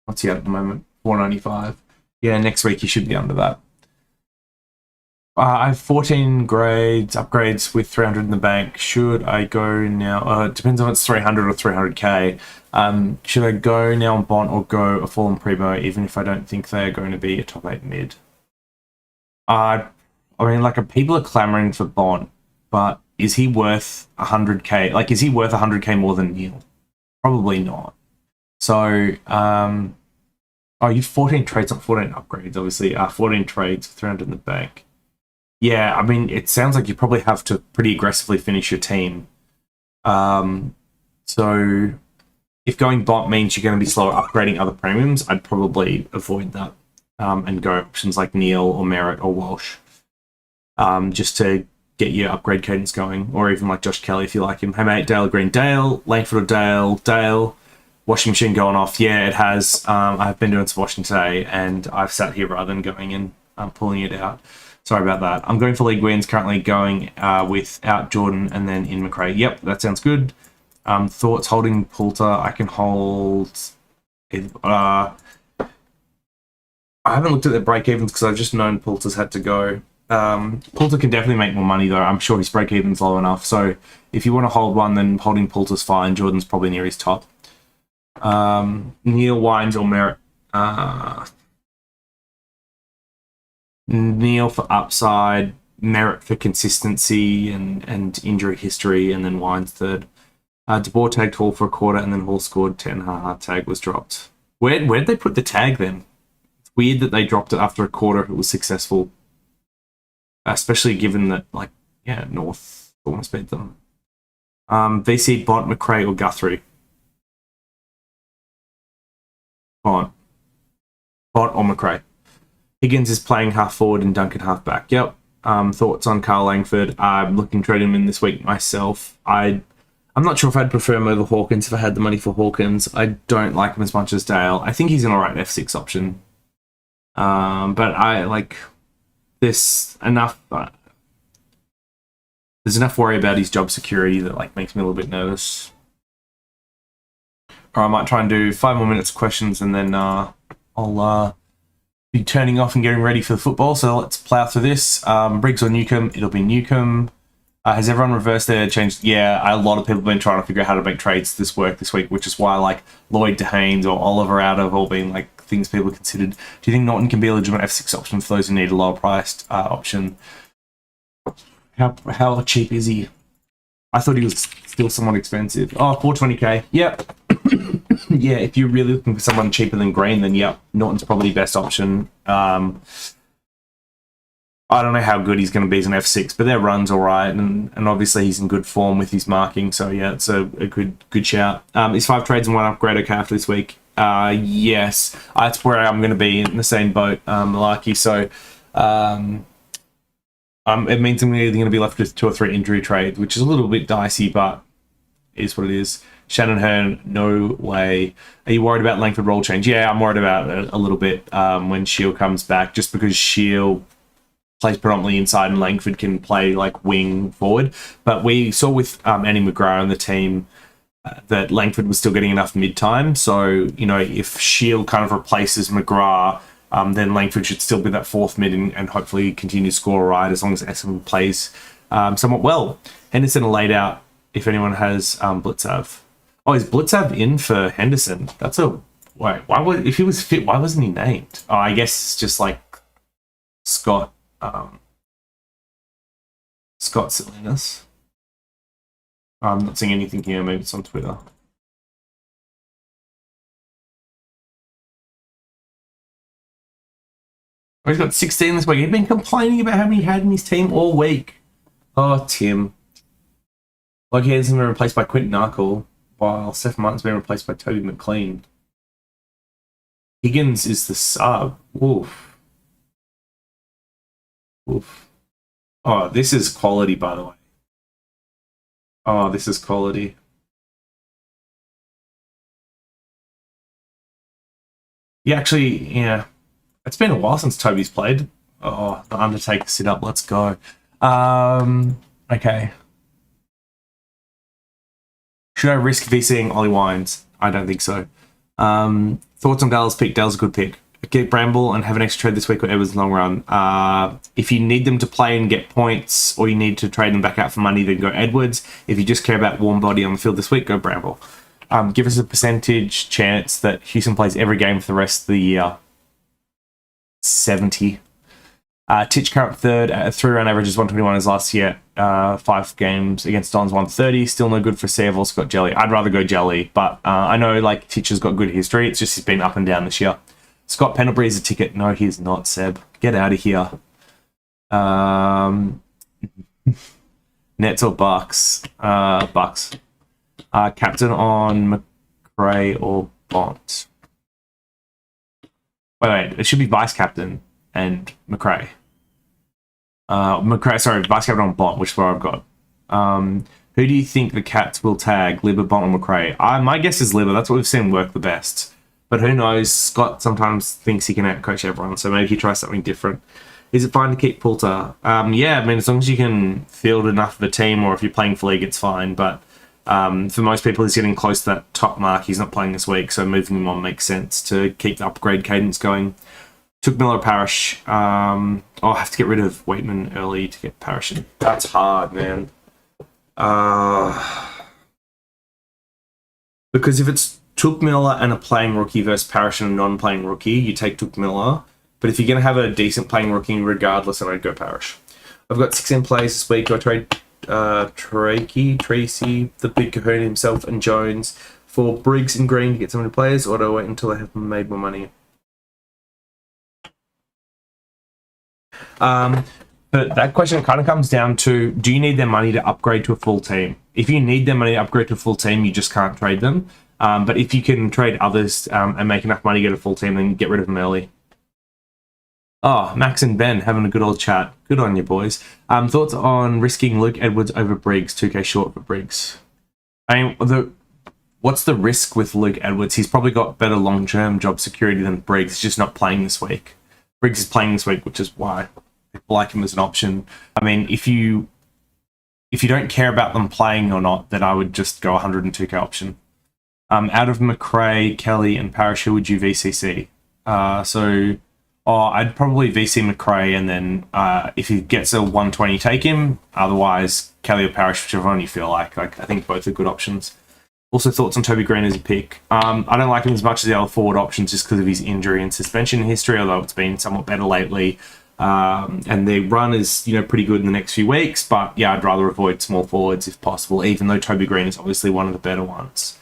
What's he at the moment? 495. Yeah, next week he should be under that. I have 14 upgrades with 300 in the bank. Should I go now? It depends on if it's 300 or 300k. Should I go now on Bont or go a Fallen Primo, even if I don't think they're going to be a top 8 mid? I mean, like, people are clamoring for Bont, but is he worth 100k? Like, is he worth 100k more than Neil? Probably not. So, you 14 trades, not 14 upgrades, obviously. 14 trades, 300 in the bank. Yeah, I mean, it sounds like you probably have to pretty aggressively finish your team. So if going Bont means you're going to be slower upgrading other premiums, I'd probably avoid that and go options like Neil or Merritt or Walsh just to get your upgrade cadence going, or even like Josh Kelly if you like him. Hey mate, Dale Green, Dale, Langford or Dale, Washing machine going off. Yeah, it has. I've been doing some washing today, and I've sat here rather than going and pulling it out. Sorry about that. I'm going for league wins, currently going without Jordan and then in McRae. Yep, that sounds good. Thoughts holding Poulter. I can hold... I haven't looked at the break-evens because I've just known Poulter's had to go. Poulter can definitely make more money, though. I'm sure his break-even's low enough. So if you want to hold one, then holding Poulter's fine. Jordan's probably near his top. Neil, Wines, or Merritt? Neil for upside, Merritt for consistency and injury history, and then Wines third. De Boer tagged Hall for a quarter, and then Hall scored 10. Tag was dropped. Where'd they put the tag then? It's weird that they dropped it after a quarter if it was successful. Especially given that, North almost beat them. VC, Bont, McRae, or Guthrie? Bont or McRae. Higgins is playing half forward and Duncan half back. Yep. Thoughts on Carl Langford? I'm looking to trade him in this week myself. I'm not sure if I'd prefer him over Hawkins if I had the money for Hawkins. I don't like him as much as Dale. I think he's an alright F6 option. But I like this enough. There's enough worry about his job security that makes me a little bit nervous. Or I might try and do 5 more minutes of questions and then I'll be turning off and getting ready for the football. So let's plow through this. Briggs or Newcomb? It'll be Newcomb. Has everyone reversed their change? Yeah, a lot of people have been trying to figure out how to make trades this week, which is why Lloyd DeHanes or Oliver out have all been things people considered. Do you think Norton can be a legitimate F6 option for those who need a lower priced option? How cheap is he? I thought he was still somewhat expensive. Oh, 420k. Yep. Yeah, if you're really looking for someone cheaper than Green, then yep, Norton's probably the best option. I don't know how good he's going to be as an F6, but their run's all right, and obviously he's in good form with his marking, so yeah, it's a good shout. Is 5 trades and 1 upgrade okay after this week? Yes. That's where I'm going to be in the same boat, Malarkey, so it means I'm either going to be left with 2 or 3 injury trades, which is a little bit dicey, but is what it is. Shannon Hearn, no way. Are you worried about Langford role change? Yeah, I'm worried about it a little bit when Shield comes back, just because Shield plays predominantly inside and Langford can play wing forward. But we saw with Andy McGrath and the team that Langford was still getting enough mid-time. So, if Shield kind of replaces McGrath, then Langford should still be that 4th mid and hopefully continue to score right as long as Essendon plays somewhat well. Henderson laid out if anyone has Blitzav. Oh, is Blitzav in for Henderson? That's a... Wait, if he was fit, why wasn't he named? Oh, I guess it's just Scott silliness. I'm not seeing anything here. Maybe it's on Twitter. Oh, he's got 16 this week. He's been complaining about how many he had in his team all week. Oh, Tim. He hasn't been replaced by Quinton Narkle, while Seth Martin's been replaced by Toby McLean. Higgins is the sub. Oof. Oof. Oh, this is quality, by the way. Oh, this is quality. Yeah, it's been a while since Toby's played. Oh, the Undertaker sit up. Let's go. Okay. Should I risk VCing Ollie Wines? I don't think so. Thoughts on Dale's pick? Dale's a good pick. Get Bramble and have an extra trade this week or Evans long run. If you need them to play and get points, or you need to trade them back out for money, then go Edwards. If you just care about warm body on the field this week, go Bramble. Give us a percentage chance that Houston plays every game for the rest of the year. 70. Titch current 3rd at 3-round average is 121 as last year. 5 games against Dons 130. Still no good for C. I've also got Jelly. I'd rather go Jelly, but I know Titch has got good history. It's just he's been up and down this year. Scott Pendlebury is a ticket. No, he's not, Seb. Get out of here. Nets or Bucks? Bucks. Captain on McRae or Bont? Wait. It should be vice captain and McRae. Vice captain on Bont, which is where I've got. Who do you think the Cats will tag, Libba, Bont, or McRae? My guess is Libba. That's what we've seen work the best. But who knows? Scott sometimes thinks he can outcoach everyone, so maybe he tries something different. Is it fine to keep Poulter? Yeah, I mean, as long as you can field enough of a team, or if you're playing for league, it's fine. But for most people, he's getting close to that top mark. He's not playing this week, so moving him on makes sense to keep the upgrade cadence going. Took Miller Parish. I'll have to get rid of Waitman early to get Parish in. That's hard, man. Because if it's Took Miller and a playing rookie versus Parish and a non-playing rookie, you take Took Miller. But if you're going to have a decent playing rookie regardless, then I'd go Parish. I've got 16 plays this week. Do I trade Tracy, the big kahuna himself, and Jones for Briggs and Green to get some of the players, or do I wait until I have made more money? But that question kind of comes down to, do you need their money to upgrade to a full team? If you need their money to upgrade to a full team, you just can't trade them. But if you can trade others and make enough money to get a full team, then get rid of them early. Oh, Max and Ben having a good old chat. Good on you, boys. Thoughts on risking Luke Edwards over Briggs, 2k short for Briggs? I mean, what's the risk with Luke Edwards? He's probably got better long-term job security than Briggs. He's just not playing this week. Briggs is playing this week, which is why people like him as an option. I mean, if you don't care about them playing or not, then I would just go 102k option. Out of McRae, Kelly, and Parish, who would you VCC? I'd probably VC McRae, and then if he gets a 120, take him. Otherwise, Kelly or Parish, whichever one you feel like. I think both are good options. Also, thoughts on Toby Green as a pick. I don't like him as much as the other forward options just because of his injury and suspension history, although it's been somewhat better lately. And the run is, pretty good in the next few weeks. But yeah, I'd rather avoid small forwards if possible, even though Toby Green is obviously one of the better ones.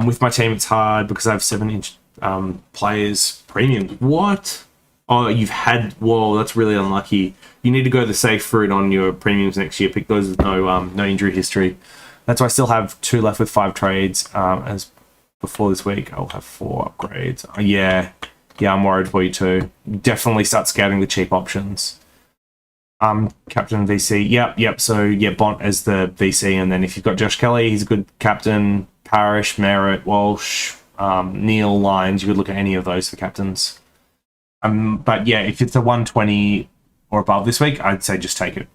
With my team, it's hard because I have 7-inch players premium. What? Oh, whoa, that's really unlucky. You need to go the safe route on your premiums next year. Pick those with no injury history. That's why I still have 2 left with 5 trades. As before this week, I'll have 4 upgrades. Yeah, I'm worried for you too. Definitely start scouting the cheap options. Captain VC. Yep. So yeah, Bont as the VC, and then if you've got Josh Kelly, he's a good captain. Parish, Merritt, Walsh, Neil, Lyons. You could look at any of those for captains. But yeah, if it's a 120 or above this week, I'd say just take it.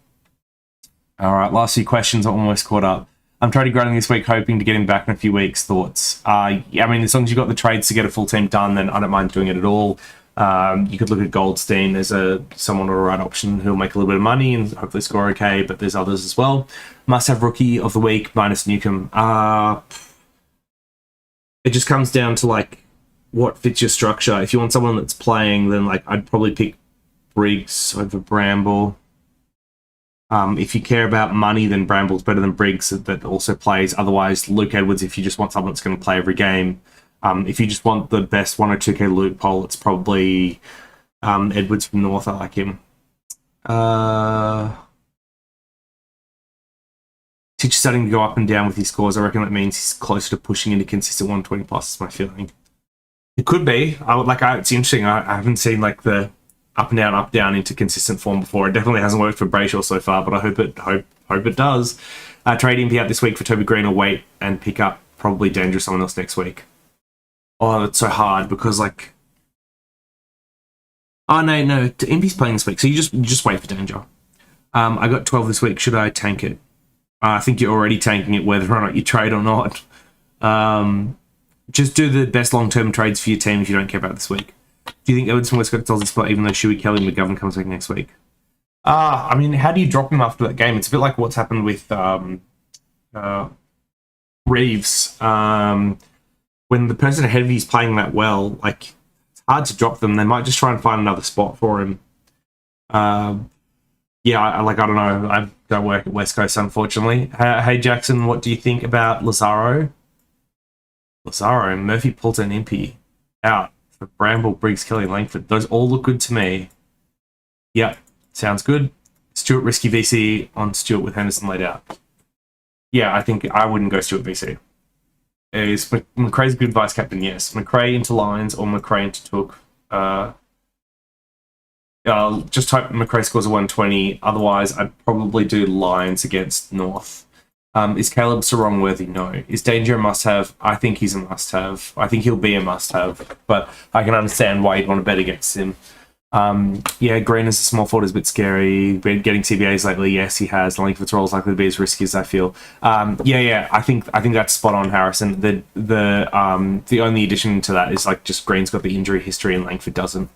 All right, last few questions. I'm almost caught up. I'm trading Grading this week, hoping to get him back in a few weeks. Thoughts? I mean, as long as you've got the trades to get a full team done, then I don't mind doing it at all. You could look at Goldstein as someone or a right option who'll make a little bit of money and hopefully score okay, but there's others as well. Must have rookie of the week minus Newcomb. It just comes down to what fits your structure. If you want someone that's playing, then I'd probably pick Briggs over Bramble. If you care about money, then Bramble's better than Briggs that also plays. Otherwise, Luke Edwards, if you just want someone that's going to play every game. If you just want the best 1 or 2k loophole, it's probably Edwards from North. I like him. Teacher's starting to go up and down with his scores. I reckon that means he's closer to pushing into consistent 120 plus, is my feeling. It could be. It's interesting. I haven't seen the up down into consistent form before. It definitely hasn't worked for Brayshaw so far, but I hope it does. Trade him out this week for Toby Green, or wait and pick up probably Danger someone else next week. Oh, that's so hard because no, Impy's playing this week, so you just wait for Danger. I got 12 this week. Should I tank it? I think you're already tanking it, whether or not you trade or not. Just do the best long-term trades for your team if you don't care about this week. Do you think Edwards from Westcott tells this spot even though Shuey, Kelly, and McGovern comes back next week? I mean, how do you drop him after that game? It's a bit like what's happened with Reeves. When the person ahead of you is playing that well, it's hard to drop them. They might just try and find another spot for him. I don't know. I don't work at West Coast, unfortunately. Hey, Jackson, what do you think about Lazaro, Murphy, Poulter, and Impey out for Bramble, Briggs, Kelly, and Langford? Those all look good to me. Yep, sounds good. Stewart risky VC on Stewart with Henderson laid out. Yeah, I think I wouldn't go Stewart VC. Is McRae's a good vice captain? Yes. McRae into Lyons or McRae into Took. I'll just hope McRae scores a 120. Otherwise, I'd probably do Lyons against North. Is Caleb Sarong-worthy? No. Is Danger a must-have? I think he's a must-have. I think he'll be a must-have, but I can understand why you'd want to bet against him. Yeah, Green as a small forward is a bit scary. Been getting CBAs lately, yes, he has. Langford's role is likely to be as risky as I feel. Yeah, I think that's spot on, Harrison. The only addition to that is like just Green's got the injury history and Langford doesn't.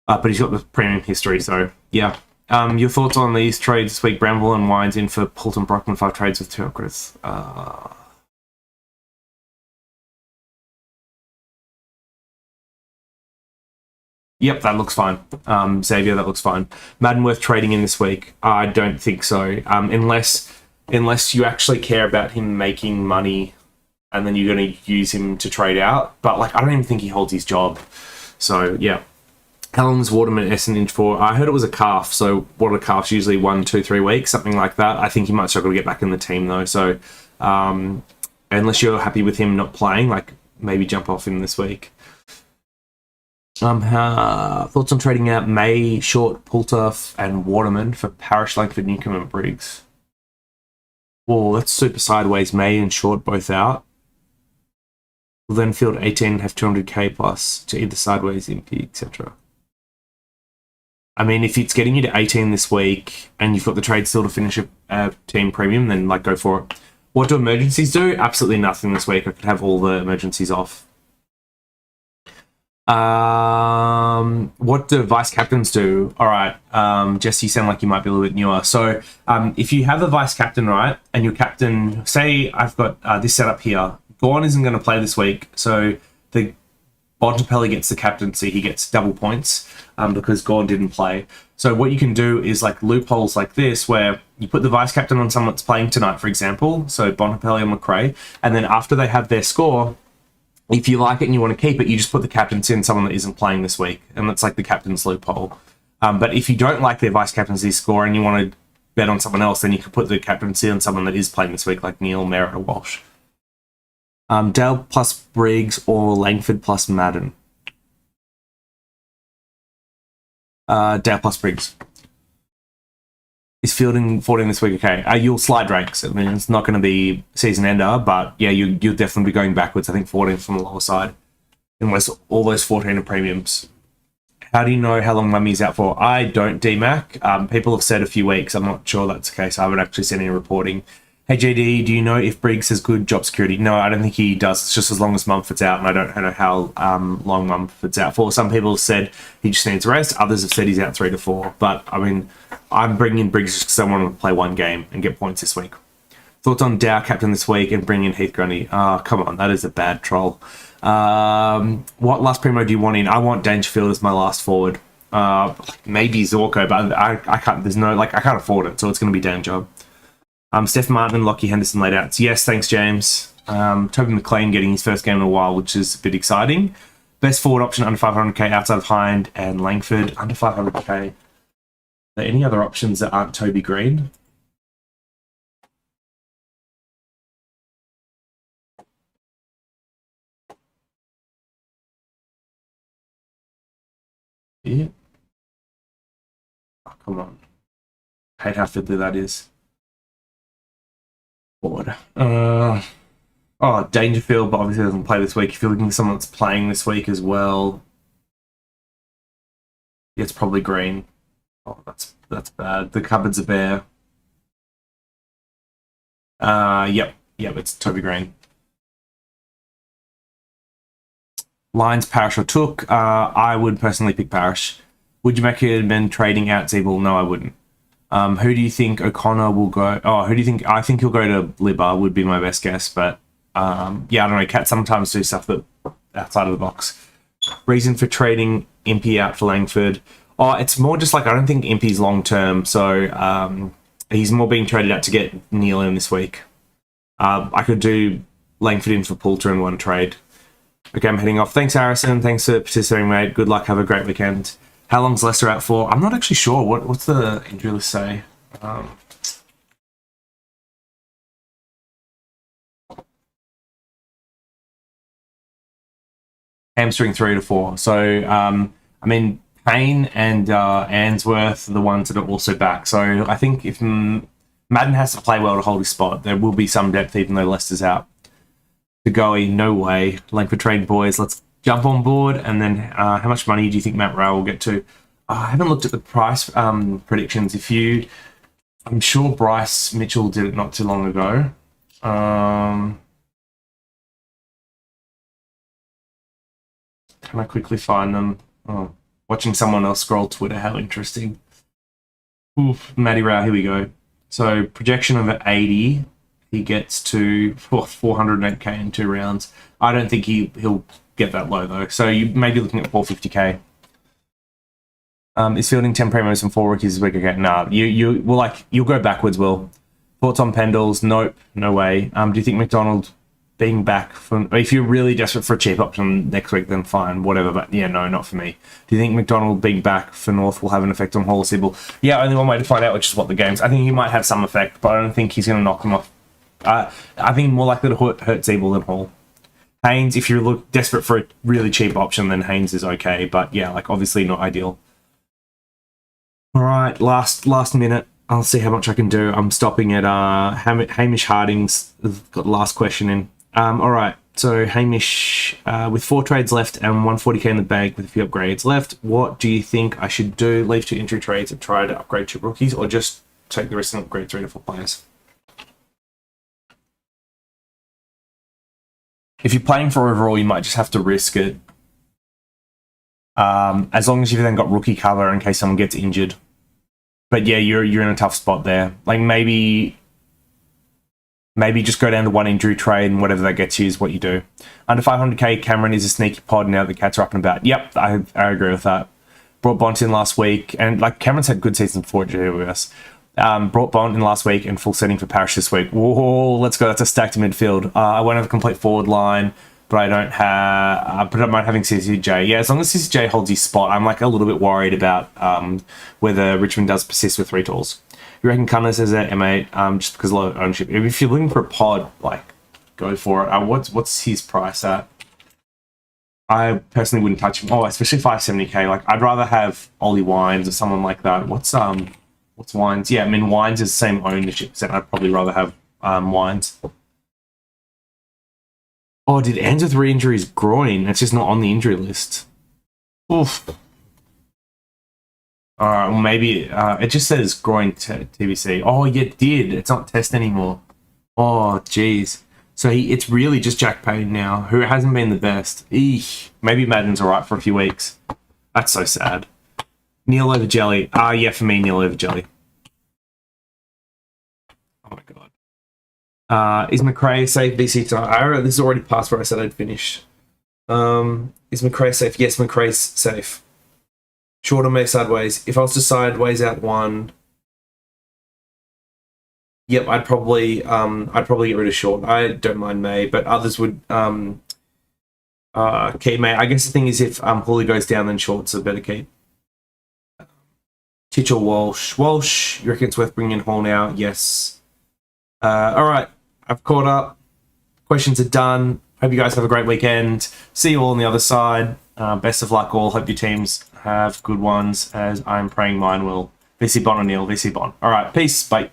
But he's got the premium history, so yeah. Your thoughts on these trades this week? Bramble and Wines in for Poulton Brockman, 5 trades with 2 upgrades. Yep, that looks fine. Xavier, that looks fine. Madden worth trading in this week? I don't think so. Unless you actually care about him making money and then you're going to use him to trade out. But like, I don't even think he holds his job. So yeah. How long is Waterman Essendon for? I heard it was a calf. So what are calves? Usually 1, 2, 3 weeks, something like that. I think he might struggle to get back in the team though. So unless you're happy with him not playing, like maybe jump off him this week. Thoughts on trading out May, Short, Poulter, and Waterman for Parish, Langford, Newcomb, and Briggs? Well, that's super sideways. May and Short both out. Will then field 18 have 200k plus to either sideways, MP, etc. I mean, if it's getting you to 18 this week and you've got the trade still to finish a team premium, then like go for it. What do emergencies do? Absolutely nothing this week. I could have all the emergencies off. What do vice captains do? All right, Jesse, you sound like you might be a little bit newer. So if you have a vice captain, right, and your captain, say I've got this setup here, Gorn isn't going to play this week, so the Bontempelli gets the captaincy, he gets double points because Gorn didn't play. So what you can do is like loopholes like this where you put the vice captain on someone that's playing tonight, for example, so Bontempelli and McRae, and then after they have their score, if you like it and you want to keep it, you just put the captaincy in someone that isn't playing this week, and that's like the captain's loophole. But if you don't like their vice captaincy score and you want to bet on someone else, then you can put the captaincy on someone that is playing this week, like Neil, Merritt, or Walsh. Dale plus Briggs or Langford plus Madden? Dale plus Briggs. Is fielding 14 this week okay? You'll slide ranks. I mean, it's not going to be season ender, but yeah, you'll definitely be going backwards. I think 14 from the lower side, unless all those 14 are premiums. How do you know how long Mummy's out for? I don't, DMAC. People have said a few weeks. I'm not sure that's the case. I haven't actually seen any reporting. Hey, JD, do you know if Briggs has good job security? No, I don't think he does. It's just as long as Mumford's out, and I don't know how long Mumford's out for. Some people have said he just needs rest. Others have said he's out 3 to 4. But, I mean, I'm bringing in Briggs just because I want to play one game and get points this week. Thoughts on Dow captain this week and bring in Heath Grundy? Come on, that is a bad troll. What last primo do you want in? I want Dangerfield as my last forward. Maybe Zorko, but I can't. There's no I can't afford it, so it's going to be Danger. Steph Martin and Lockie Henderson laid out. Yes, thanks, James. Toby McLean getting his first game in a while, which is a bit exciting. Best forward option under 500k outside of Hind and Langford under 500k. Are there any other options that aren't Toby Green? Yeah. Oh, come on. I hate how fiddly that is. Forward. Dangerfield, but obviously doesn't play this week. If you're looking for someone that's playing this week as well, yeah, it's probably Green. Oh, that's bad. The cupboards are bare. Yep, it's Toby Green. Lines, Parish or Took. I would personally pick Parish. Would you recommend trading out Zeeble? No, I wouldn't. Who do you think O'Connor will go? Who do you think? I think he'll go to Libba, would be my best guess. But yeah, I don't know. Cats sometimes do stuff that outside of the box. Reason for trading Impey out for Langford? It's more just like I don't think Impey's long term, so he's more being traded out to get Neil in this week. I could do Langford in for Poulter in one trade. Okay, I'm heading off. Thanks, Harrison. Thanks for participating, mate. Good luck. Have a great weekend. How long's Leicester out for? I'm not actually sure. What's the injury list say? Hamstring 3 to 4. So, I mean, Payne and Answorth are the ones that are also back. So I think if Madden has to play well to hold his spot. There will be some depth even though Leicester's out. To go, no way. Langford trade boys. Let's jump on board. And then how much money do you think Matt Rowell will get to? I haven't looked at the price predictions. I'm sure Bryce Mitchell did it not too long ago. Can I quickly find them? Oh, watching someone else scroll Twitter. How interesting. Oof, Matty Rowell, here we go. So projection of 80. He gets to 408k in 2 rounds. I don't think he'll get that low though. So you may be looking at 450k. Is fielding 10 premos and 4 rookies this week? Okay, nah. You'll go backwards, Will. Thoughts on Pendles? Nope, no way. Do you think McDonald being back if you're really desperate for a cheap option next week, then fine, whatever. But yeah, no, not for me. Do you think McDonald being back for North will have an effect on Hall Sybil? Yeah, only one way to find out, which is what the games. I think he might have some effect, but I don't think he's going to knock him off. I think more likely to hurt Siebel than Hall. Haynes, if you're desperate for a really cheap option, then Haynes is okay. But yeah, like obviously not ideal. All right, last minute. I'll see how much I can do. I'm stopping at Hamish Harding's got the last question in. All right, so Hamish, with 4 trades left and 140k in the bank with a few upgrades left, what do you think I should do? Leave 2 injury trades and try to upgrade 2 rookies, or just take the risk and upgrade 3 to 4 players? If you're playing for overall, you might just have to risk it. As long as you've then got rookie cover in case someone gets injured. But yeah, you're in a tough spot there. Like maybe just go down to 1 injury trade and whatever that gets you is what you do. Under 500k, Cameron is a sneaky pod now that the cats are up and about. Yep, I agree with that. Brought Bont in last week, and like Cameron's had good season before with us. Brought Bont in last week and full setting for Parish this week. Whoa, let's go. That's a stacked midfield. I won't have a complete forward line, but I don't have. But I might having CCJ. Yeah, as long as CCJ holds his spot, I'm like a little bit worried about whether Richmond does persist with 3 tools. You reckon Cunners is at M8 just because of low ownership? If you're looking for a pod, like go for it. What's his price at? I personally wouldn't touch him. Oh, especially 570k. Like I'd rather have Ollie Wines or someone like that. What's Wines? Yeah, I mean Wines is the same ownership, so I'd probably rather have Wines. Oh, did it end with re-injuries groin? It's just not on the injury list. Oof. Alright, well maybe it just says groin TBC. Oh, yeah, it did. It's not test anymore. Oh, jeez. So it's really just Jack Payne now, who hasn't been the best. Eesh. Maybe Madden's alright for a few weeks. That's so sad. Neil over Jelly. Yeah, for me, Neil over Jelly. Oh my god. Is McRae safe VC tonight? This is already past where I said I'd finish. Is McRae safe? Yes, McRae's safe. Short or May sideways. If I was to sideways out 1, yep, I'd probably get rid of Short. I don't mind May, but others would keep May. I guess the thing is if Hawley goes down, then Short's a better keep. Titch or Walsh. Walsh, you reckon it's worth bringing in Hall now? Yes. All right, I've caught up. Questions are done. Hope you guys have a great weekend. See you all on the other side. Best of luck all. Hope your teams have good ones, as I'm praying mine will. VC Bon O'Neill, VC Bon. All right, peace. Bye.